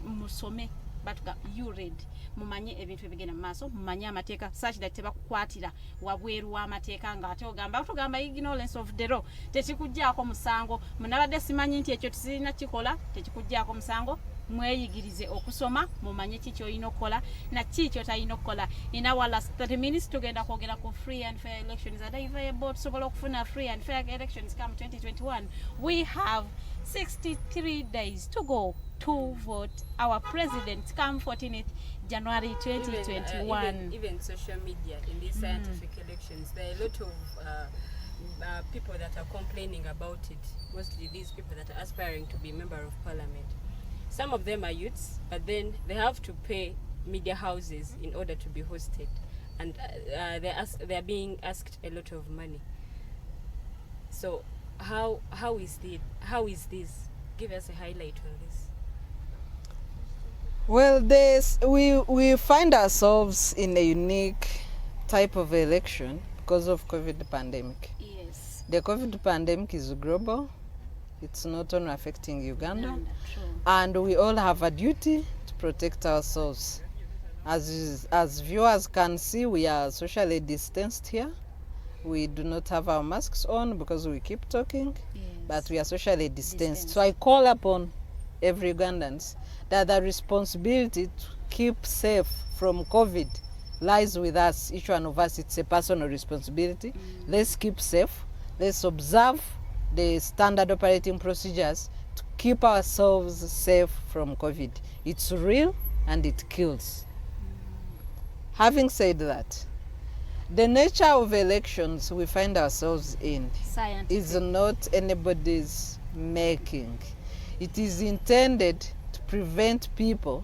musome batuga you read mumanye ebintu ebigenda mu maaso mumanye amateeka such that tebakukwatira wabweru w'amateeka nga ate tugamba ignorance of the law tekikuggyako musango. Munabadde simanyi nti ekyo tisirina kikola tekikuggyako musango. Mweyigirize okusoma mumanye kiki olina okukola na kiki otalina okukola. In our last 30 minutes tugenda kwogera ku free and fair elections. Are they viable tusobola okufuna free and fair elections come 2021? We have 63 days to go to vote our president come 14th January 2021. Even social media in these scientific elections, there are a lot of people that are complaining about it. Mostly these people that are aspiring to be member of parliament. Some of them are youths, but then they have to pay media houses in order to be hosted, and they are being asked a lot of money. So how is this? Give us a highlight on this. Well, we find ourselves in a unique type of election because of COVID pandemic. Yes. The COVID pandemic is global. It's not only affecting Uganda. True. And we all have a duty to protect ourselves. As viewers can see, we are socially distanced here. We do not have our masks on because we keep talking, Yes. but we are socially distanced. So I call upon every Ugandans that the responsibility to keep safe from COVID lies with us, each one of us. It's a personal responsibility. Let's keep safe. Let's observe the standard operating procedures to keep ourselves safe from COVID. It's real and it kills. Having said that, the nature of elections we find ourselves in Scientific. is not anybody's making. It is intended to prevent people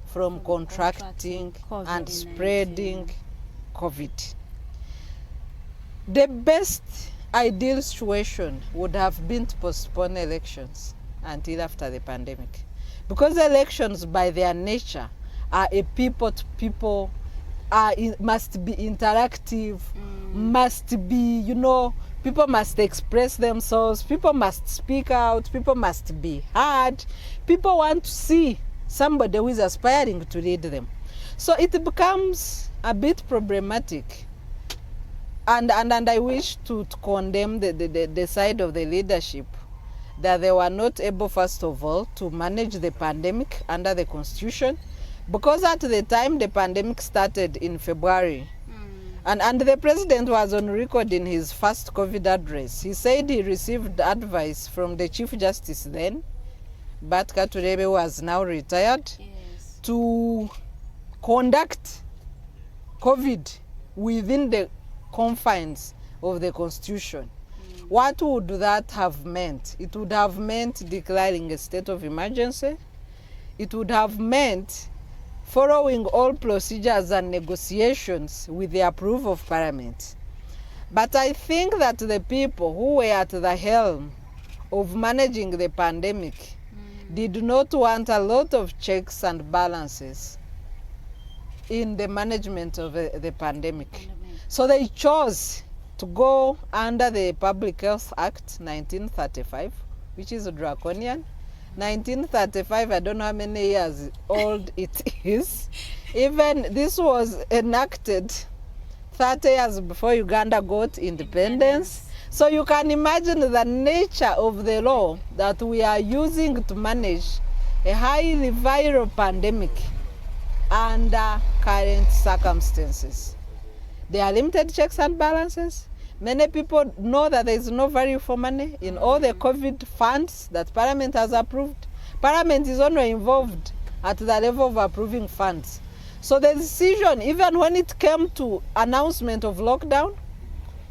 from contracting and COVID-19. spreading COVID. The best ideal situation would have been to postpone elections until after the pandemic, because elections by their nature are a people to people, must be interactive, must be, you know, people must express themselves, people must speak out, people must be heard, people want to see somebody who is aspiring to lead them. So it becomes a bit problematic. And I wish to condemn the side of the leadership that they were not able, first of all, to manage the pandemic under the Constitution, because at the time the pandemic started in February, and the president was on record in his first COVID address. He said he received advice from the Chief Justice then, Batka Turebe, who was now retired, Yes. to conduct COVID within the confines of the Constitution. What would that have meant? It would have meant declaring a state of emergency. It would have meant following all procedures and negotiations with the approval of Parliament. But I think that the people who were at the helm of managing the pandemic did not want a lot of checks and balances in the management of the pandemic. So they chose to go under the Public Health Act 1935, which is draconian. 1935, I don't know how many years old it is. Even this was enacted 30 years before Uganda got independence. So you can imagine the nature of the law that we are using to manage a highly viral pandemic under current circumstances. There are limited checks and balances. Many people know that there is no value for money in all the COVID funds that Parliament has approved. Parliament is only involved at the level of approving funds. So the decision, even when it came to announcement of lockdown,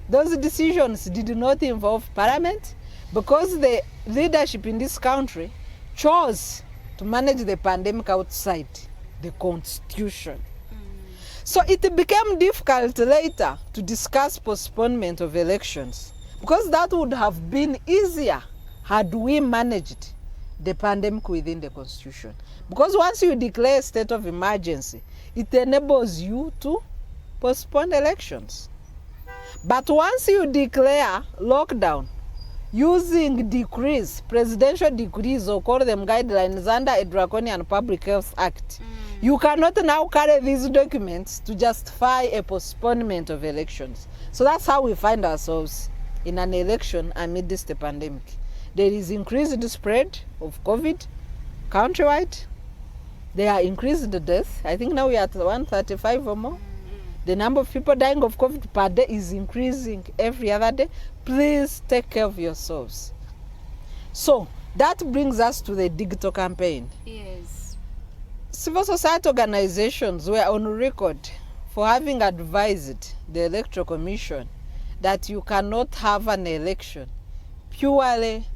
those decisions did not involve Parliament, because the leadership in this country chose to manage the pandemic outside the Constitution. So it became difficult later to discuss postponement of elections, because that would have been easier had we managed the pandemic within the Constitution. Because once you declare a state of emergency, it enables you to postpone elections. But once you declare lockdown using decrees, presidential decrees, or call them guidelines under a draconian Public Health Act, you cannot now carry these documents to justify a postponement of elections. So that's how we find ourselves in an election amidst the pandemic. There is increased spread of COVID countrywide. There are increased deaths. I think now we are at 135 or more. The number of people dying of COVID per day is increasing every other day. Please take care of yourselves. So that brings us to the digital campaign. Yes. Civil society organizations were on record for having advised the Electoral Commission that you cannot have an election purely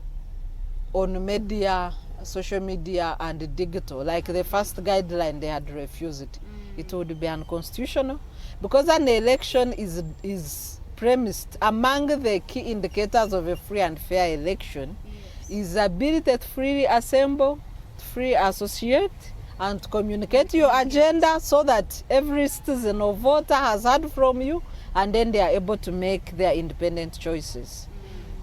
on media, social media, and digital. Like the first guideline, they had refused. It would be unconstitutional, because an election is premised among the key indicators of a free and fair election is ability to freely assemble, freely associate, and communicate your agenda so that every citizen or voter has heard from you, and then they are able to make their independent choices.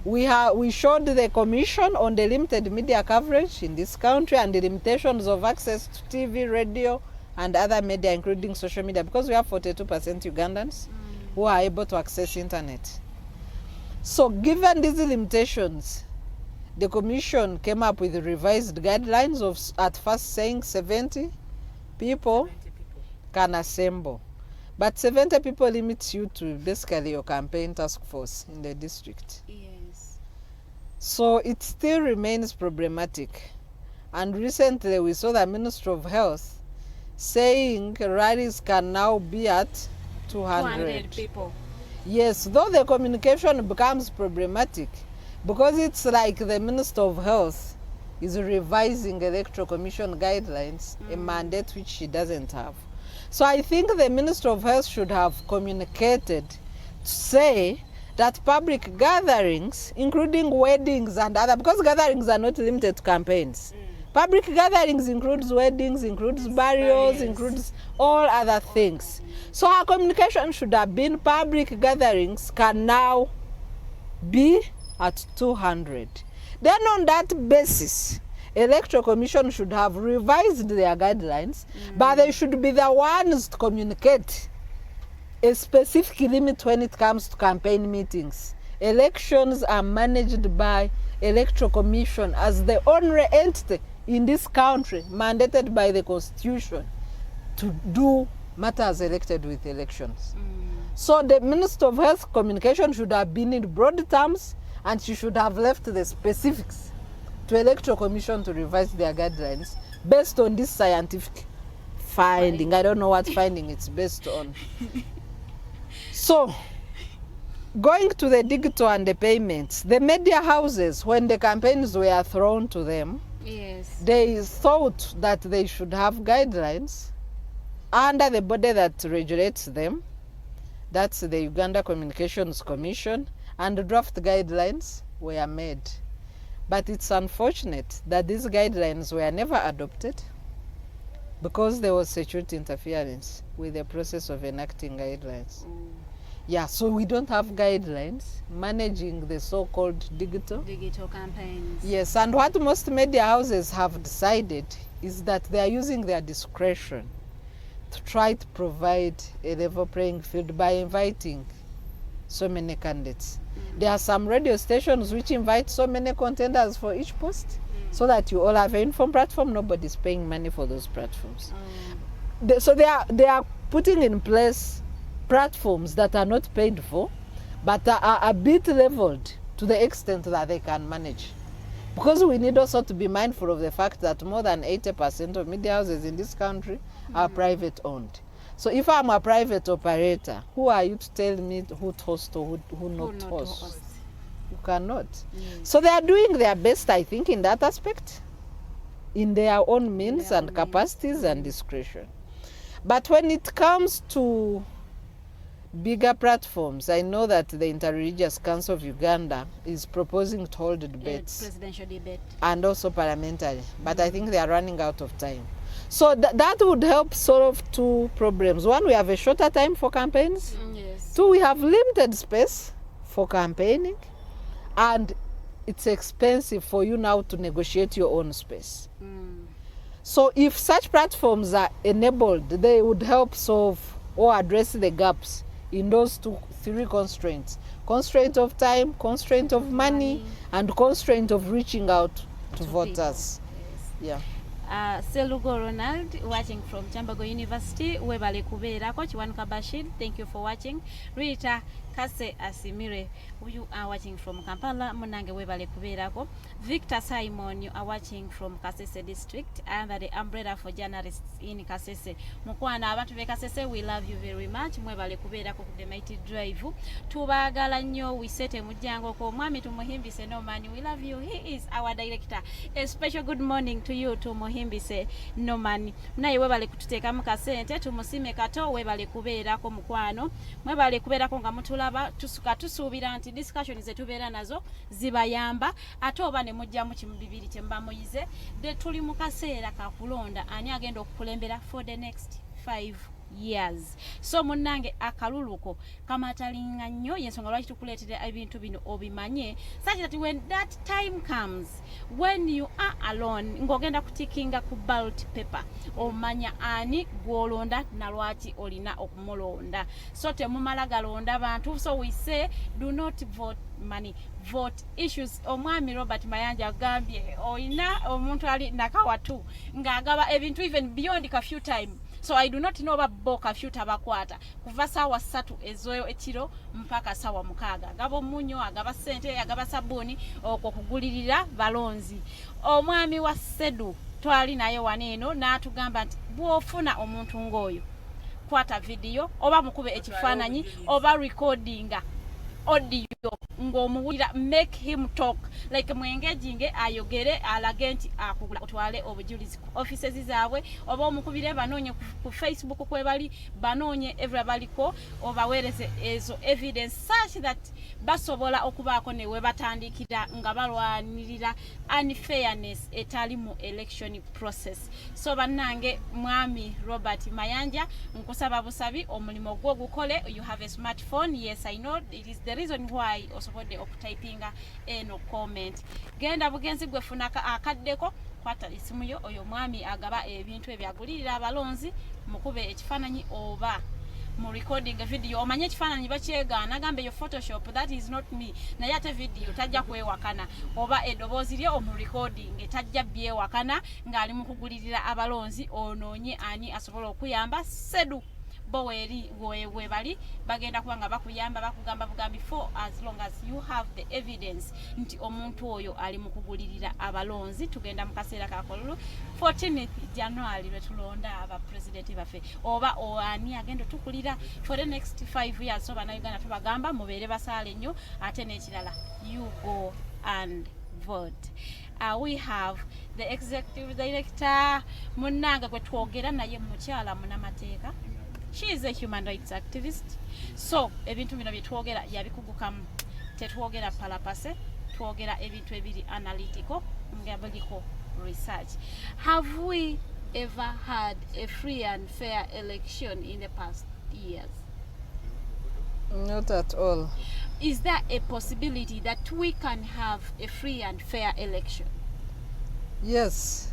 We showed the commission on the limited media coverage in this country and the limitations of access to TV, radio, and other media, including social media, because we have 42% Ugandans who are able to access internet. So given these limitations, the commission came up with revised guidelines of, at first saying 70 people can assemble. But 70 people limits you to basically your campaign task force in the district. Yes. So it still remains problematic. And recently we saw the Ministry of Health saying rallies can now be at 200 people. Yes, though the communication becomes problematic because it's like the Minister of Health is revising Electoral Commission guidelines, a mandate which she doesn't have. So I think the Minister of Health should have communicated to say that public gatherings, including weddings and other, because gatherings are not limited to campaigns. Public gatherings includes weddings, includes burials, includes all other things. So our communication should have been public gatherings can now be at 200. Then on that basis, Electoral Commission should have revised their guidelines, but they should be the ones to communicate a specific limit when it comes to campaign meetings. Elections are managed by Electoral Commission as the only entity in this country mandated by the Constitution to do matters elected with elections. So the Minister of Health communication should have been in broad terms, and she should have left the specifics to Electoral Commission to revise their guidelines based on this scientific finding. I don't know what finding it's based on. So, going to the digital and the payments, the media houses, when the campaigns were thrown to them, Yes. they thought that they should have guidelines under the body that regulates them. That's the Uganda Communications Commission, and draft guidelines were made. But it's unfortunate that these guidelines were never adopted because there was security interference with the process of enacting guidelines. Yeah, so we don't have guidelines managing the so-called digital campaigns. Yes, and what most media houses have decided is that they are using their discretion to try to provide a level playing field by inviting so many candidates. There are some radio stations which invite so many contenders for each post so that you all have an informed platform. Nobody's paying money for those platforms. So they are putting in place platforms that are not paid for, but are a bit leveled to the extent that they can manage. Because we need also to be mindful of the fact that more than 80% of media houses in this country are private owned. So if I'm a private operator, who are you to tell me who to host or who not to host? You cannot. So they are doing their best, I think, in that aspect, in their own means and capacities and discretion. But when it comes to bigger platforms, I know that the Interreligious Council of Uganda is proposing to hold debates. Presidential debate. And also parliamentary, but I think they are running out of time. So that would help solve two problems. One, we have a shorter time for campaigns. Yes. Two, we have limited space for campaigning, and it's expensive for you now to negotiate your own space. So if such platforms are enabled, they would help solve or address the gaps in those three constraints. Constraint of time, constraint of money, and constraint of reaching out to voters. Yes. Yeah. Selugo Ronald, watching from Chambago University, Webale Kubera, Coach Wanuka Bashir, thank you for watching. Rita Kase Asimire, you are watching from Kampala, Munange Webale Kubera. Victor Simon, you are watching from Kasese District, under the umbrella for journalists in Kasese. Mukwana, abantu be Kasese, we love you very much. Mwebale Kubera ku the mighty drive. Tubagala nnyo, we set a mujango ko mwami tumuhimbi se no man, we love you. He is our director. A special good morning to you, Tumuhimbi. muhimbise nomani naye webale kututeekamu kasente tumusime kato webale kubeerako mukwano mwebale kubeerako nga mutulaba tusuubira nti discussion zetubeera nazo zibayamba ate oba ne mujjamu kimu bibiri kye mba muyize de tuli mu kaseera kakulonda ani agenda okukulembera for the next 5 years. So munnange akaluluko kamatalinga nnyo yensonga lwaki tukuleetera ebintu bino obimanye such that when that time comes when you are alone ng'ogenda kutikinga ku ballot paper omanya ani gw'olonda na lwaki olina okumulonda so temumala galonda bantu so we say do not vote money vote issues. Omwami Robert Mayanja agambye olina omuntu ali nakawatu ng'agaba ebintu even beyond a few time. So I do not know about boka few tabakwata kuva sawa 3 ezoyo ekiro mpaka sawa 6 agaba munyo agaba sente agaba sabuni okugulirira balonzi. Omwami wa Sedu twali naye waneeno n'atugamba nti bw'ofuna omuntu ngoyo kwata video oba mukube ekifaananyi oba recordinga audio ng'omuwulira make him talk like mwengejinge ayogere alage nti akugula otwale obujulizi ku offices zaabwe oba omukubire banoonye ku Facebook kwebali banoonye everybaliko obaweereze ezo evidence such that basobola okubaako ne webatandikira nga balwanirira unfairness etali mu election process. So bannange mwami Robert Mayanja nkusaba busabi omulimo gwo gukole. You have a smartphone. Yes, I know it is the reason why osobola okutypinga eno comment. Genda bugenzi gwe funaka akaddeko kwata isimu yo oyo mwami agaba ebintu ebyagulirira abalonzi mukube ekifaananyi oba mu recording video omanye ekifaananyi bakyegaana agambe yo Photoshop that is not me naye ate video tajja kwewakana oba eddoboozi lye omu recording tajja byewakana ng'ali mu kugulirira abalonzi onoonye ani asobola okuyamba Sedu boweri webali bagenda kubanga bakuyamba bakugamba bugambi for as long as you have the evidence nti omuntu oyo ali mu kugulirira abalonzi. Tugenda mu kaseera kakolulu 14th January lwetulonda aba president baffe oba ani agenda tukulira for the next 5 years. So bana Uganda tubagamba mubeere basaale nnyo ate n'ekirala you go and vote. We have the executive director munnanga kwe twogera naye mukyala munamateeka. She is a human rights activist. So ebintu bino byetwogera yabikugukamu tetwogera palapase twogera ebintu ebiri analytical nga biliko research. Have we ever had a free and fair election in the past years? Not at all. Is there a possibility that we can have a free and fair election? Yes.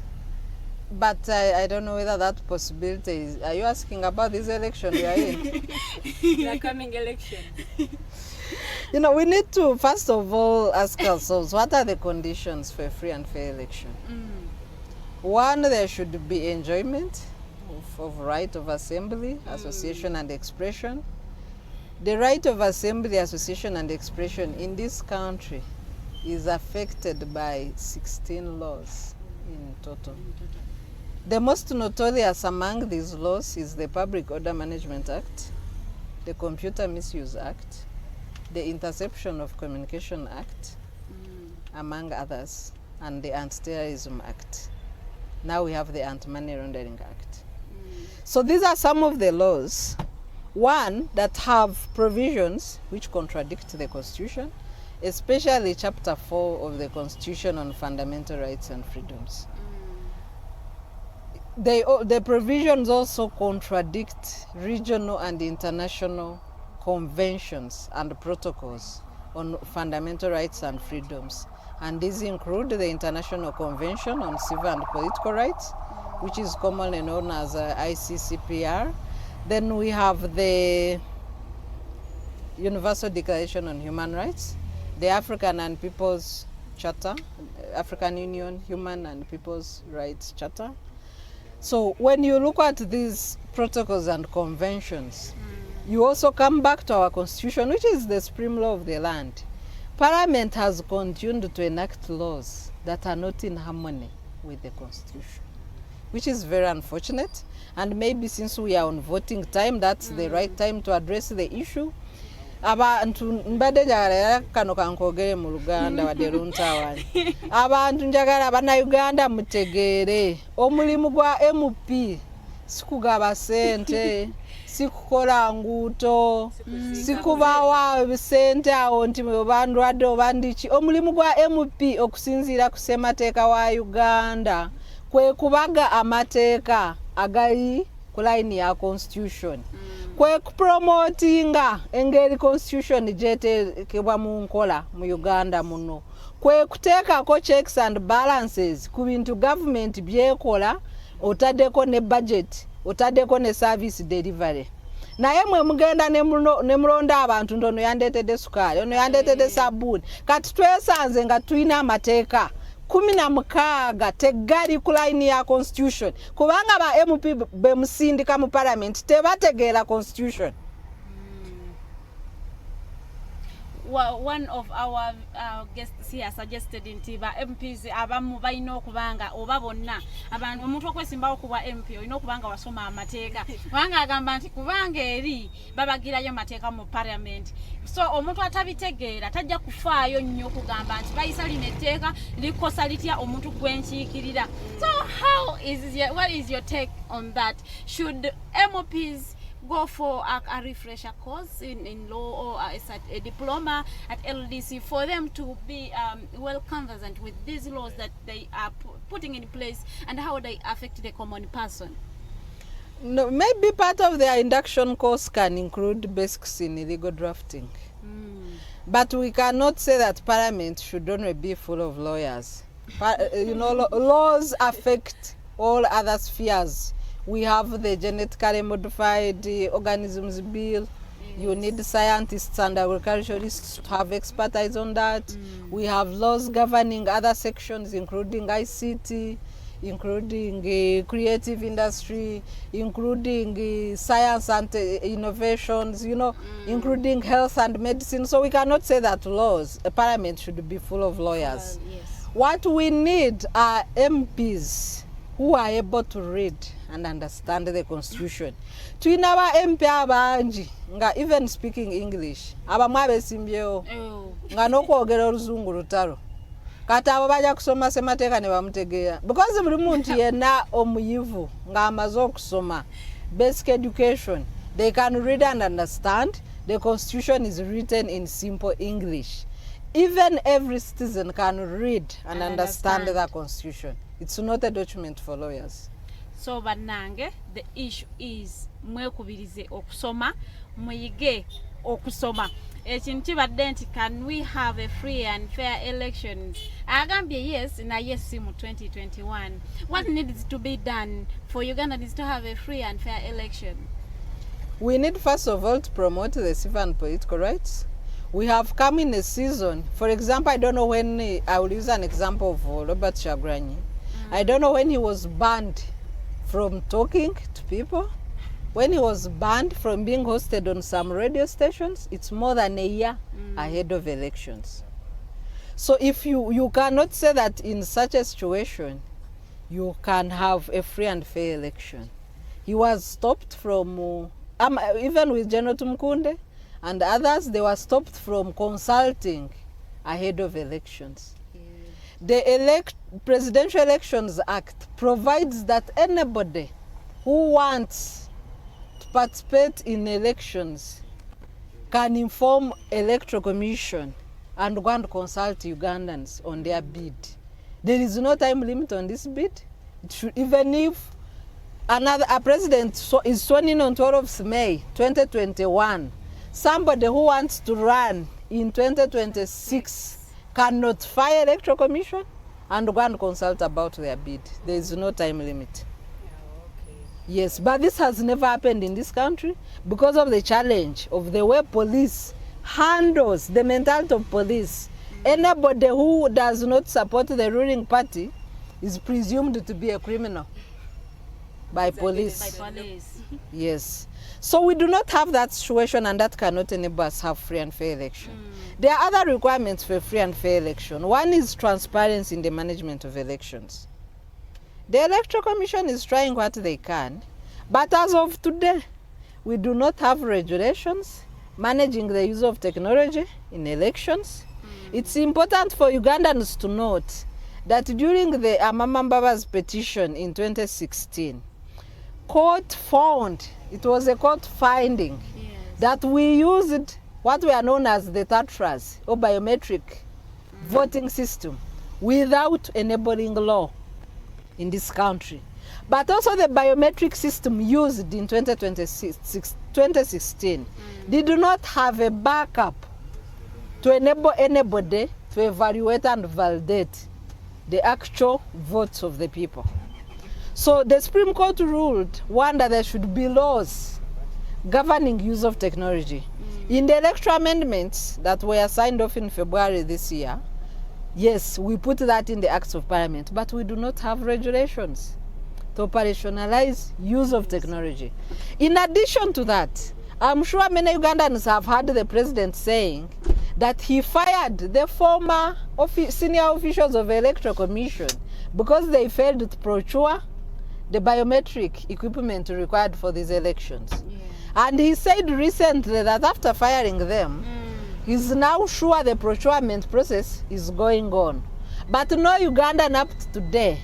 But I don't know whether that possibility is. Are you asking about this election we are in? The coming election. You know, we need to first of all ask ourselves what are the conditions for a free and fair election. One, there should be enjoyment of right of assembly, association and expression. The right of assembly, association and expression in this country is affected by 16 laws in total. The most notorious among these laws is the Public Order Management Act, the Computer Misuse Act, the Interception of Communication Act, among others, and the Anti-Terrorism Act. Now we have the Anti-Money Laundering Act. So these are some of the laws, one, that have provisions which contradict the Constitution, especially Chapter 4 of the Constitution on Fundamental Rights and Freedoms. The provisions also contradict regional and international conventions and protocols on fundamental rights and freedoms. And these include the International Convention on Civil and Political Rights, which is commonly known as ICCPR. Then we have the Universal Declaration on Human Rights, the African and People's Charter, African Union Human and People's Rights Charter. So when you look at these protocols and conventions, you also come back to our Constitution, which is the supreme law of the land. Parliament has continued to enact laws that are not in harmony with the Constitution, which is very unfortunate. And maybe since we are on voting time, that's the right time to address the issue. abantu mbadde njagala era kano kankogere mu Luganda wadde luntawani abantu njagala bannayuganda mutegeere omulimu gwa MP sikugaba sente sikukola nguuto sikubawa sente awo nti bandwadde oba ndiki. Omulimu gwa MP okusinziira ku ssemateeka wa Uganda kwe kubaga amateeka agali ku line ya constitution kwe kupromotinga engeri constitution gyeteekebwa mu nkola mu Uganda muno kwe kuteekako checks and balances ku bintu government byekola otaddeko ne budget otaddeko ne service delivery. Naye mwe mugenda ne mulonda abantu ntono yandeetedde sukaali ono yandeetedde sabbuuni kati twesanze nga tulina amateeka 16 tegali ku line ya constitution kubanga ba MP bemusindika mu parliament tebategeera constitution. One of our guests here suggested nti ba MPs abamu balina okubanga oba bonna abantu omuntu okwesimbawo kuba MP olina okubanga wasoma amateeka kubanga agamba nti kubanga eri babagirayo amateeka mu parliament so omuntu atabitegeera tajja kufaayo nnyo kugamba nti bayisa lino etteeka likosa litya omuntu gwenkiikirira. So what is your take on that? Should MPs go for a refresher course in law or a diploma at LDC for them to be well conversant with these laws that they are putting in place and how they affect the common person? No, maybe part of their induction course can include basics in illegal drafting. But we cannot say that Parliament should only be full of lawyers. Laws affect all other spheres. We have the genetically modified organisms bill. You need scientists and agriculturists to have expertise on that. We have laws governing other sections, including ICT, including creative industry, including science and innovations, including health and medicine. So we cannot say that a parliament should be full of lawyers. Yes. What we need are MPs who are able to read and understand the constitution. Tuina ba MP abangi nga even speaking English abamu abesimbyewo nga n'okwogera oluzungu lutalo kati abo bajja kusoma ssemateeka ne bamutegeera because buli muntu yenna omuyivu nga amaze okusoma basic education they can read and understand. The constitution is written in simple English. Even every citizen can read and understand the constitution. It's not a document for lawyers. So bannange, the issue is mwekubirize okusoma muyige okusoma ekintu kibadde nti can we have a free and fair elections agambye yes na yes mu 2021. What needs to be done for Uganda needs to have a free and fair election? We need first of all to promote the civil and political rights. We have come in a season, for example, I don't know when, I will use an example of Robert Kyagulanyi. I don't know when he was banned from talking to people, when he was banned from being hosted on some radio stations. It's more than a year ahead of elections. So if you cannot say that in such a situation you can have a free and fair election. He was stopped from even with General Tumukunde and others, they were stopped from consulting ahead of elections. The Presidential Elections Act provides that anybody who wants to participate in elections can inform Electoral Commission and go and consult Ugandans on their bid. There is no time limit on this bid. It should, even if a president is sworn in on 12th May 2021, somebody who wants to run in 2026 can notify Electoral Commission and go and consult about their bid. There is no time limit. Yes, but this has never happened in this country because of the challenge of the way police handles the mentality of police. Anybody who does not support the ruling party is presumed to be a criminal by police. By police. Yes. So we do not have that situation, and that cannot enable us to have free and fair election. There are other requirements for free and fair election. One is transparency in the management of elections. The Electoral Commission is trying what they can, but as of today, we do not have regulations managing the use of technology in elections. It's important for Ugandans to note that during the Amamambaba's petition in 2016, court found, it was a court finding, that we used what we are known as the TATRAS, or biometric voting system, without enabling law in this country. But also the biometric system used in 2016 did not have a backup to enable anybody to evaluate and validate the actual votes of the people. So the Supreme Court ruled, one, that there should be laws governing use of technology. In the electoral amendments that were signed off in February this year, yes, we put that in the Acts of Parliament, but we do not have regulations to operationalize use of technology. In addition to that, I'm sure many Ugandans have heard the president saying that he fired the former senior officials of the Electoral Commission because they failed to procure the biometric equipment required for these elections. And he said recently that after firing them, he's now sure the procurement process is going on. But no Ugandan up to today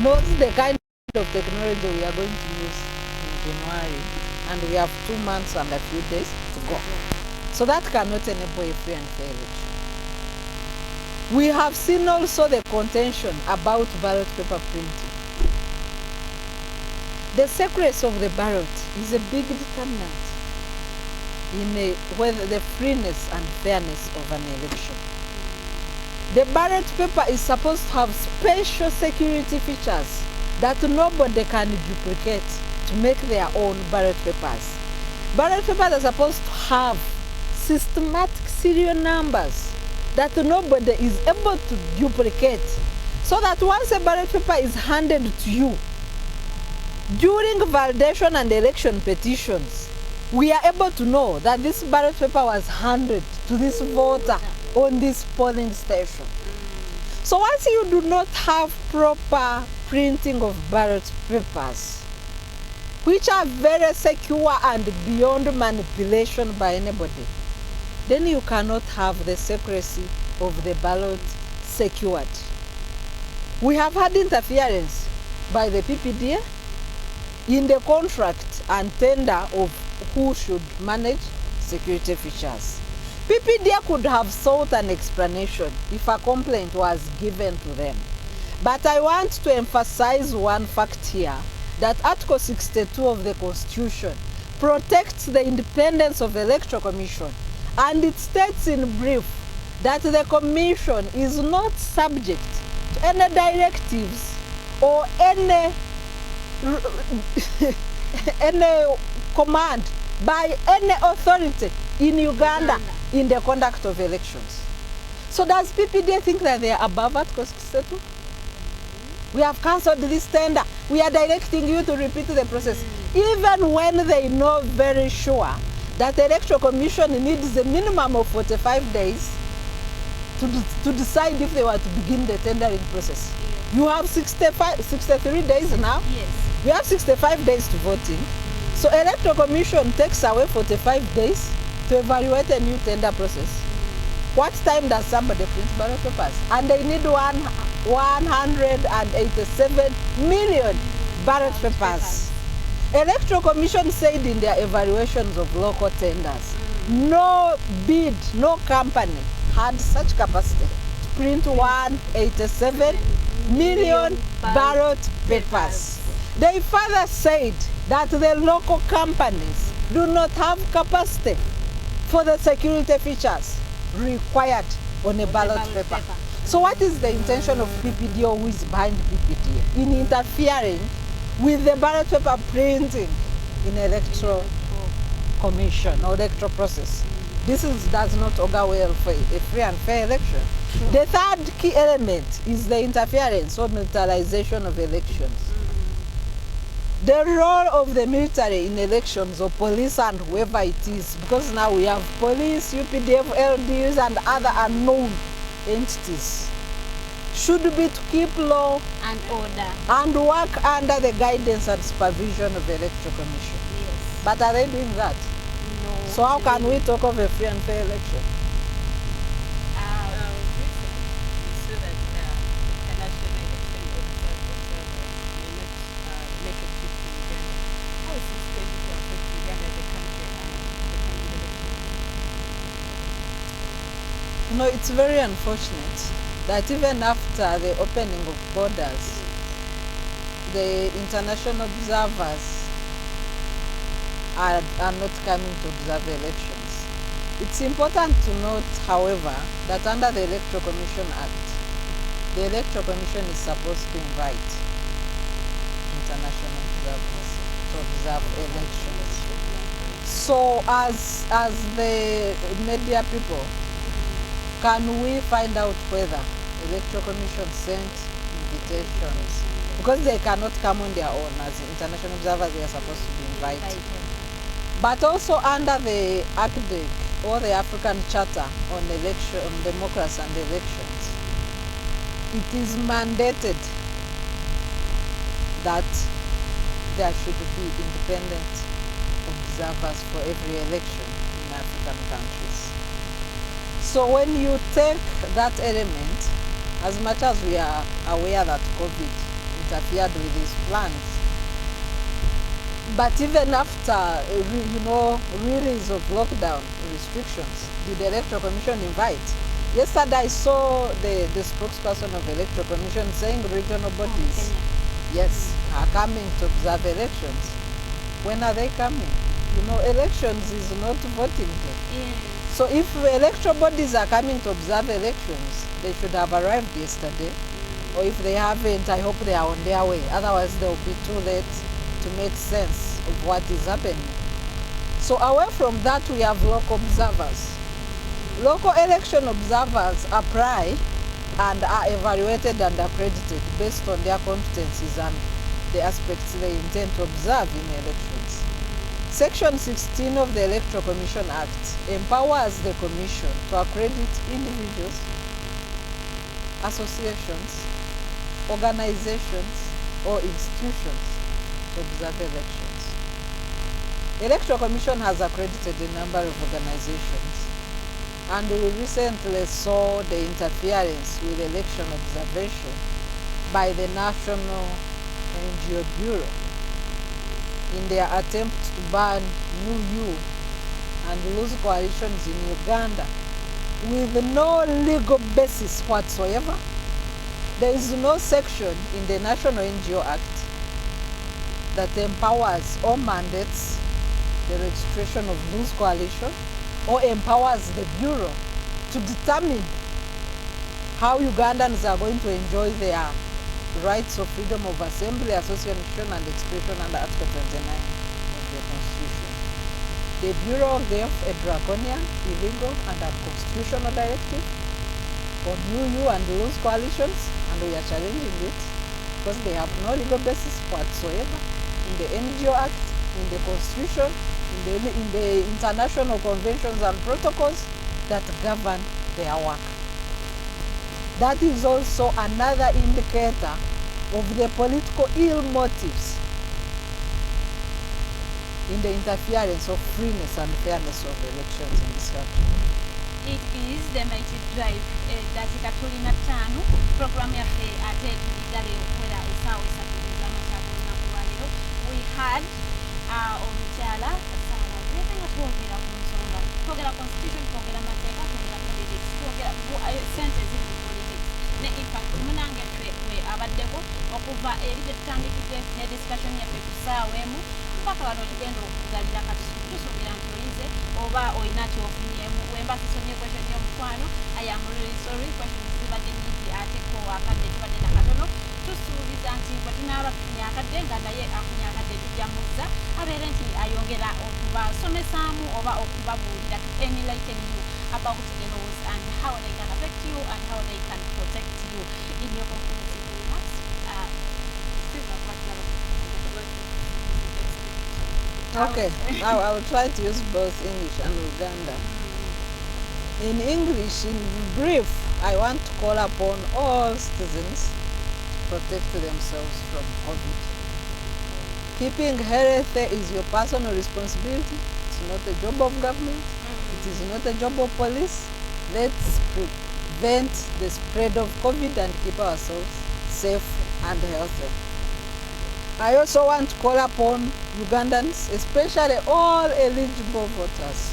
knows the kind of technology we are going to use in January, and we have 2 months and a few days to go. So that cannot enable a free and fair election. We have seen also the contention about ballot paper printing. The secrecy of the ballot is a big determinant in whether the freeness and fairness of an election. The ballot paper is supposed to have special security features that nobody can duplicate to make their own ballot papers. Ballot papers are supposed to have systematic serial numbers that nobody is able to duplicate, so that once a ballot paper is handed to you, during validation and election petitions, we are able to know that this ballot paper was handed to this voter on this polling station. So once you do not have proper printing of ballot papers, which are very secure and beyond manipulation by anybody, then you cannot have the secrecy of the ballot secured. We have had interference by the PPDA in the contract and tender of who should manage security features. PPDA could have sought an explanation if a complaint was given to them. But I want to emphasize one fact here, that Article 62 of the Constitution protects the independence of the Electoral Commission, and it states in brief that the Commission is not subject to any directives or any command by any authority in Uganda in the conduct of elections. So does PPDA think that they are above Article 62? We have cancelled this tender. We are directing you to repeat the process. Even when they know very sure that the Electoral Commission needs a minimum of 45 days to decide if they were to begin the tendering process. Yes. You have 63 days now. Yes. We have 65 days to voting. So Electoral Commission takes away 45 days to evaluate a new tender process. What time does somebody print ballot papers? And they need 187 million ballot papers. Electoral Commission said in their evaluations of local tenders, no bid, no company had such capacity to print 187 million ballot papers. They further said that the local companies do not have capacity for the security features required on a ballot paper. So what is the intention of PPDA, or who is behind PPDA in interfering with the ballot paper printing in Electoral Commission or electoral process? This does not augur well for a free and fair election. The third key element is the interference or militarization of elections. The role of the military in elections, or police and whoever it is, because now we have police, UPDF, LDUs and other unknown entities, should be to keep law And order. and work under the guidance and supervision of the Electoral Commission. Yes. But are they doing that? No. know. So how can we talk of a free and fair election? So that international election observers may not make a trip to Uganda. How is this going to affect Uganda as a country and the coming election? No, it's very unfortunate that even after the opening of borders, the international observers are not coming to observe the elections. It's important to note, however, that under the Electoral Commission Act, the Electoral Commission is supposed to invite international observers to observe elections. So as the media people, can we find out whether Electoral Commission sent invitations? Because they cannot come on their own as international observers, they are supposed to be invited. But also under the ACDEC or the African Charter on Democracy and Elections, it is mandated that there should be independent observers for every election in African countries. So when you take that element, as much as we are aware that COVID interfered with these plans, but even after, release of lockdown restrictions, did the Electoral Commission invite? Yesterday I saw the spokesperson of the Electoral Commission saying regional bodies, yes, are coming to observe elections. When are they coming? Elections is not voting day. So if electoral bodies are coming to observe elections, they should have arrived yesterday. Or if they haven't, I hope they are on their way. Otherwise, they'll be too late to make sense of what is happening. So away from that, we have local observers. Local election observers apply and are evaluated and accredited based on their competencies and the aspects they intend to observe in elections. Section 16 of the Electoral Commission Act empowers the Commission to accredit individuals, associations, organizations, or institutions to observe elections. The Electoral Commission has accredited a number of organizations, and we recently saw the interference with election observation by the National NGO Bureau in their attempt to ban UU and loose coalitions in Uganda with no legal basis whatsoever. There is no section in the National NGO Act that empowers or mandates the registration of loose coalition or empowers the Bureau to determine how Ugandans are going to enjoy their rights of freedom of assembly, association, and expression under Article 29 of the Constitution. The Bureau gave a draconian, illegal, and unconstitutional directive on UU and loose coalitions, and we are challenging it because they have no legal basis whatsoever in the NGO Act, in the Constitution, in the international conventions and protocols that govern their work. That is also another indicator of the political ill motives in the interference of freeness and fairness of elections in this country. It is the mighty drive dakika tulina ttaano program yaffe ate tuligale okuwera essaawa esatu ez'amakyago olunaku lwaleero. We had omukyala Saalaze nga twogera ku nsonga, twogera constitution, twogera mateeka, twogera politics, twogera sente ziri politics ne impact munange twe abaddeko okuva eri gye tutandikidde ne discussion yaffe ku ssaawa emu mpaka wano tugenda okugalira kati tusuubira nti oyize oba olina kyofunyeemu. Wemba sisomye question y'omukwano, I am really sorry, questions zibadde nnyingi ate ko akadde tubadde nakatono. Tusuubiza nti bwe tunaaba tufunye akadde nga naye afunye akadde tujja muzza abeere nti ayongera okubasomesaamu oba okubabuulira to enlighten you about the laws and how they can affect you and how they can protect you in your comprehensive remarks. Okay, now I will try to use both English and Uganda. In English, in brief, I want to call upon all citizens to protect themselves from COVID. Keeping health is your personal responsibility. It's not a job of government. It is not a job of police. Let's prevent the spread of COVID and keep ourselves safe and healthy. I also want to call upon Ugandans, especially all eligible voters.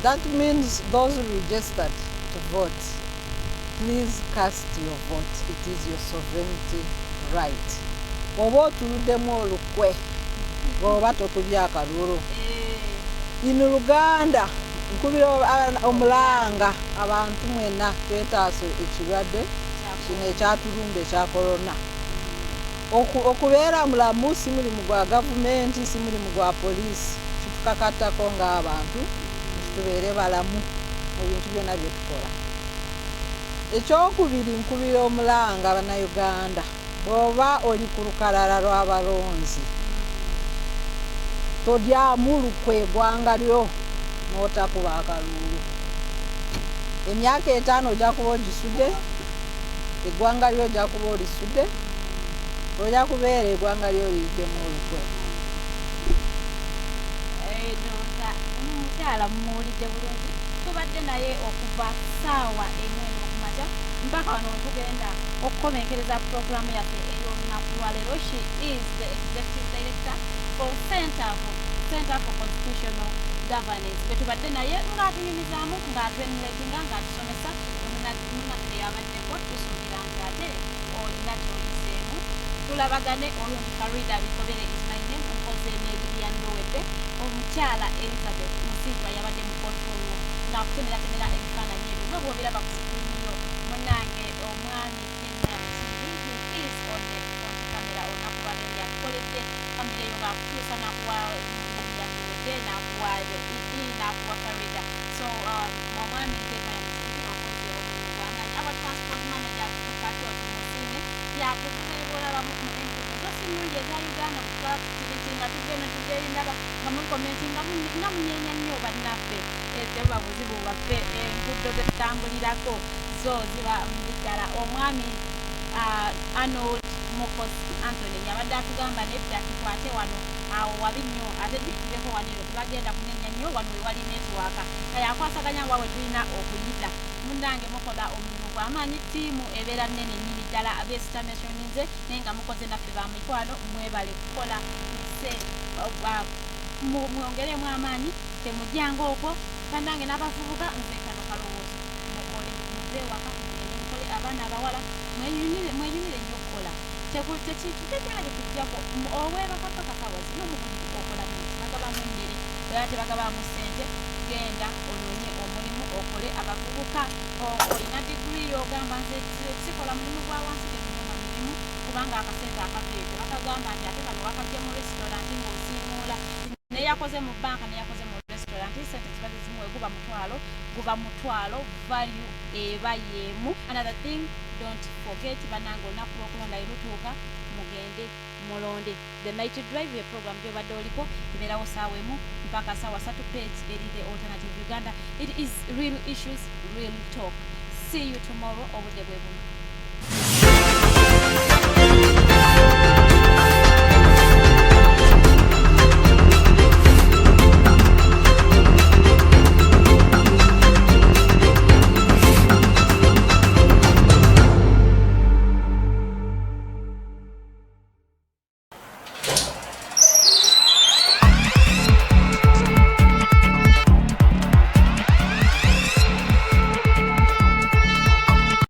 That means those registered to vote. Please cast your vote. It is your sovereignty right. Oba otuddemu olukwe, oba tokulya akalulu. In Uganda, nkubira omulanga abantu mwenna twetaaso ekirwadde kino ekyatulumba ekya korona. Okubeera mulamu si mulimu gwa gavumenti, si mulimu gwa poliisi. Kitukakattako ng'abantu tubeere balamu mu bintu byonna bye tukola. Ekyokubiri nkubira omulanga Bannayuganda, bw'oba oli ku lukalala lw'abalonzi todyamu lukwe eggwanga lyo n'otakuba akalulu. Emyaka 5 ojja kuba ogisudde, eggwanga lyo ojja kuba olisudde, ojja kubeera eggwanga lyo liddemu olukwe. Omukyala mumuwulidde bulungi, tubadde naye okuva ssaawa emwenda okumakya mpaka wano wetugenda okukomenkereza puroguramu yaffe ey'olunaku lwaleero. She is the executive director for Center for Constitutional Governance. Betubadde naye ng'atunyumizaamu ng'atwenulatinga ng'atusomesa munaffe yabaddeko, tusuubira nti ate olina ky'oyiseemu. Tulabagane olungi. Farida Bikobere is my name. Nkoze ne LILIAN LUWEDDE. Omukyala Elizabeth Musingwa yabadde mu control room ng'akutemeratemera ebifaananyi ebyo nga bw'obiraba ku sikiriiniyo. Munnange omwami Kenya Musingi, he is on the front camera olunaku lwaleero. Yatukoledde kamera eyo ng'akutuusa n'akuwa LILIAN LUWEDDE n'akuwa EP n'akuwa Farida. So omwami Kenya Musingi okoze omulimu gw'amaanyi. Aba transport manager Kato Tumusiime yatutuze bw'olabamu enkuto zosimulungi eza Uganda bwe tutwala tukiriki nga tugenda tugeyindaba nga mukomenti nga munyenya nnyo bannaffe. Tebuba buzibu bwaffe, enguudo ze tutambulirako zo ziba mbiddala. Omwami Arnold Mokosi Anthony yabadde atugamba nedda tukwate wano awo wabi nnyo ate tuyitireko wanero tebagenda kunenya nnyo wano we wali netiwaaka kayakwasaganya nga we tulina okuyita. Munnange mukola omulimu gw'amaanyi, ttiimu ebeera nnene nnyini ddala abeesitamishoninze naye nga mukoze naffe ba mikwano, mwebale kukola mwongeremu amaanyi, temujjanga okwo. Bannange n'abavubuka nze kano kalowoozo mukole muve waka mukole abaana abawala mweyunire nnyo okukola. Tekitwala tekujjako owebakapaka kawa zino mubuliri okola bagabamu emmere era tebagabamu ssente. Genda onoonye omulimu okole. Abavubuka olina diguli ogamba nze sikola mulimu gwa wansi temunyuma mirimu kubanga akasente akaveeyo bakagamba nti ate kano wakajja mu restauranti ng'osiimuula neyakoze mu banka neyakoze mu restauranti sente ziba zizimuwe guba mutwalo value eba yeemu. Another thing, don't forget bannange olunaku lw'okulonda lutuuka mugende mulonde. The Night Drive ye program gy'obadde oliko ebeerawo ssaawa emu mpaka ssaawa 3 page eri the Alternative Uganda. It is real issues, real talk. See you tomorrow. Obudde bwe bumu.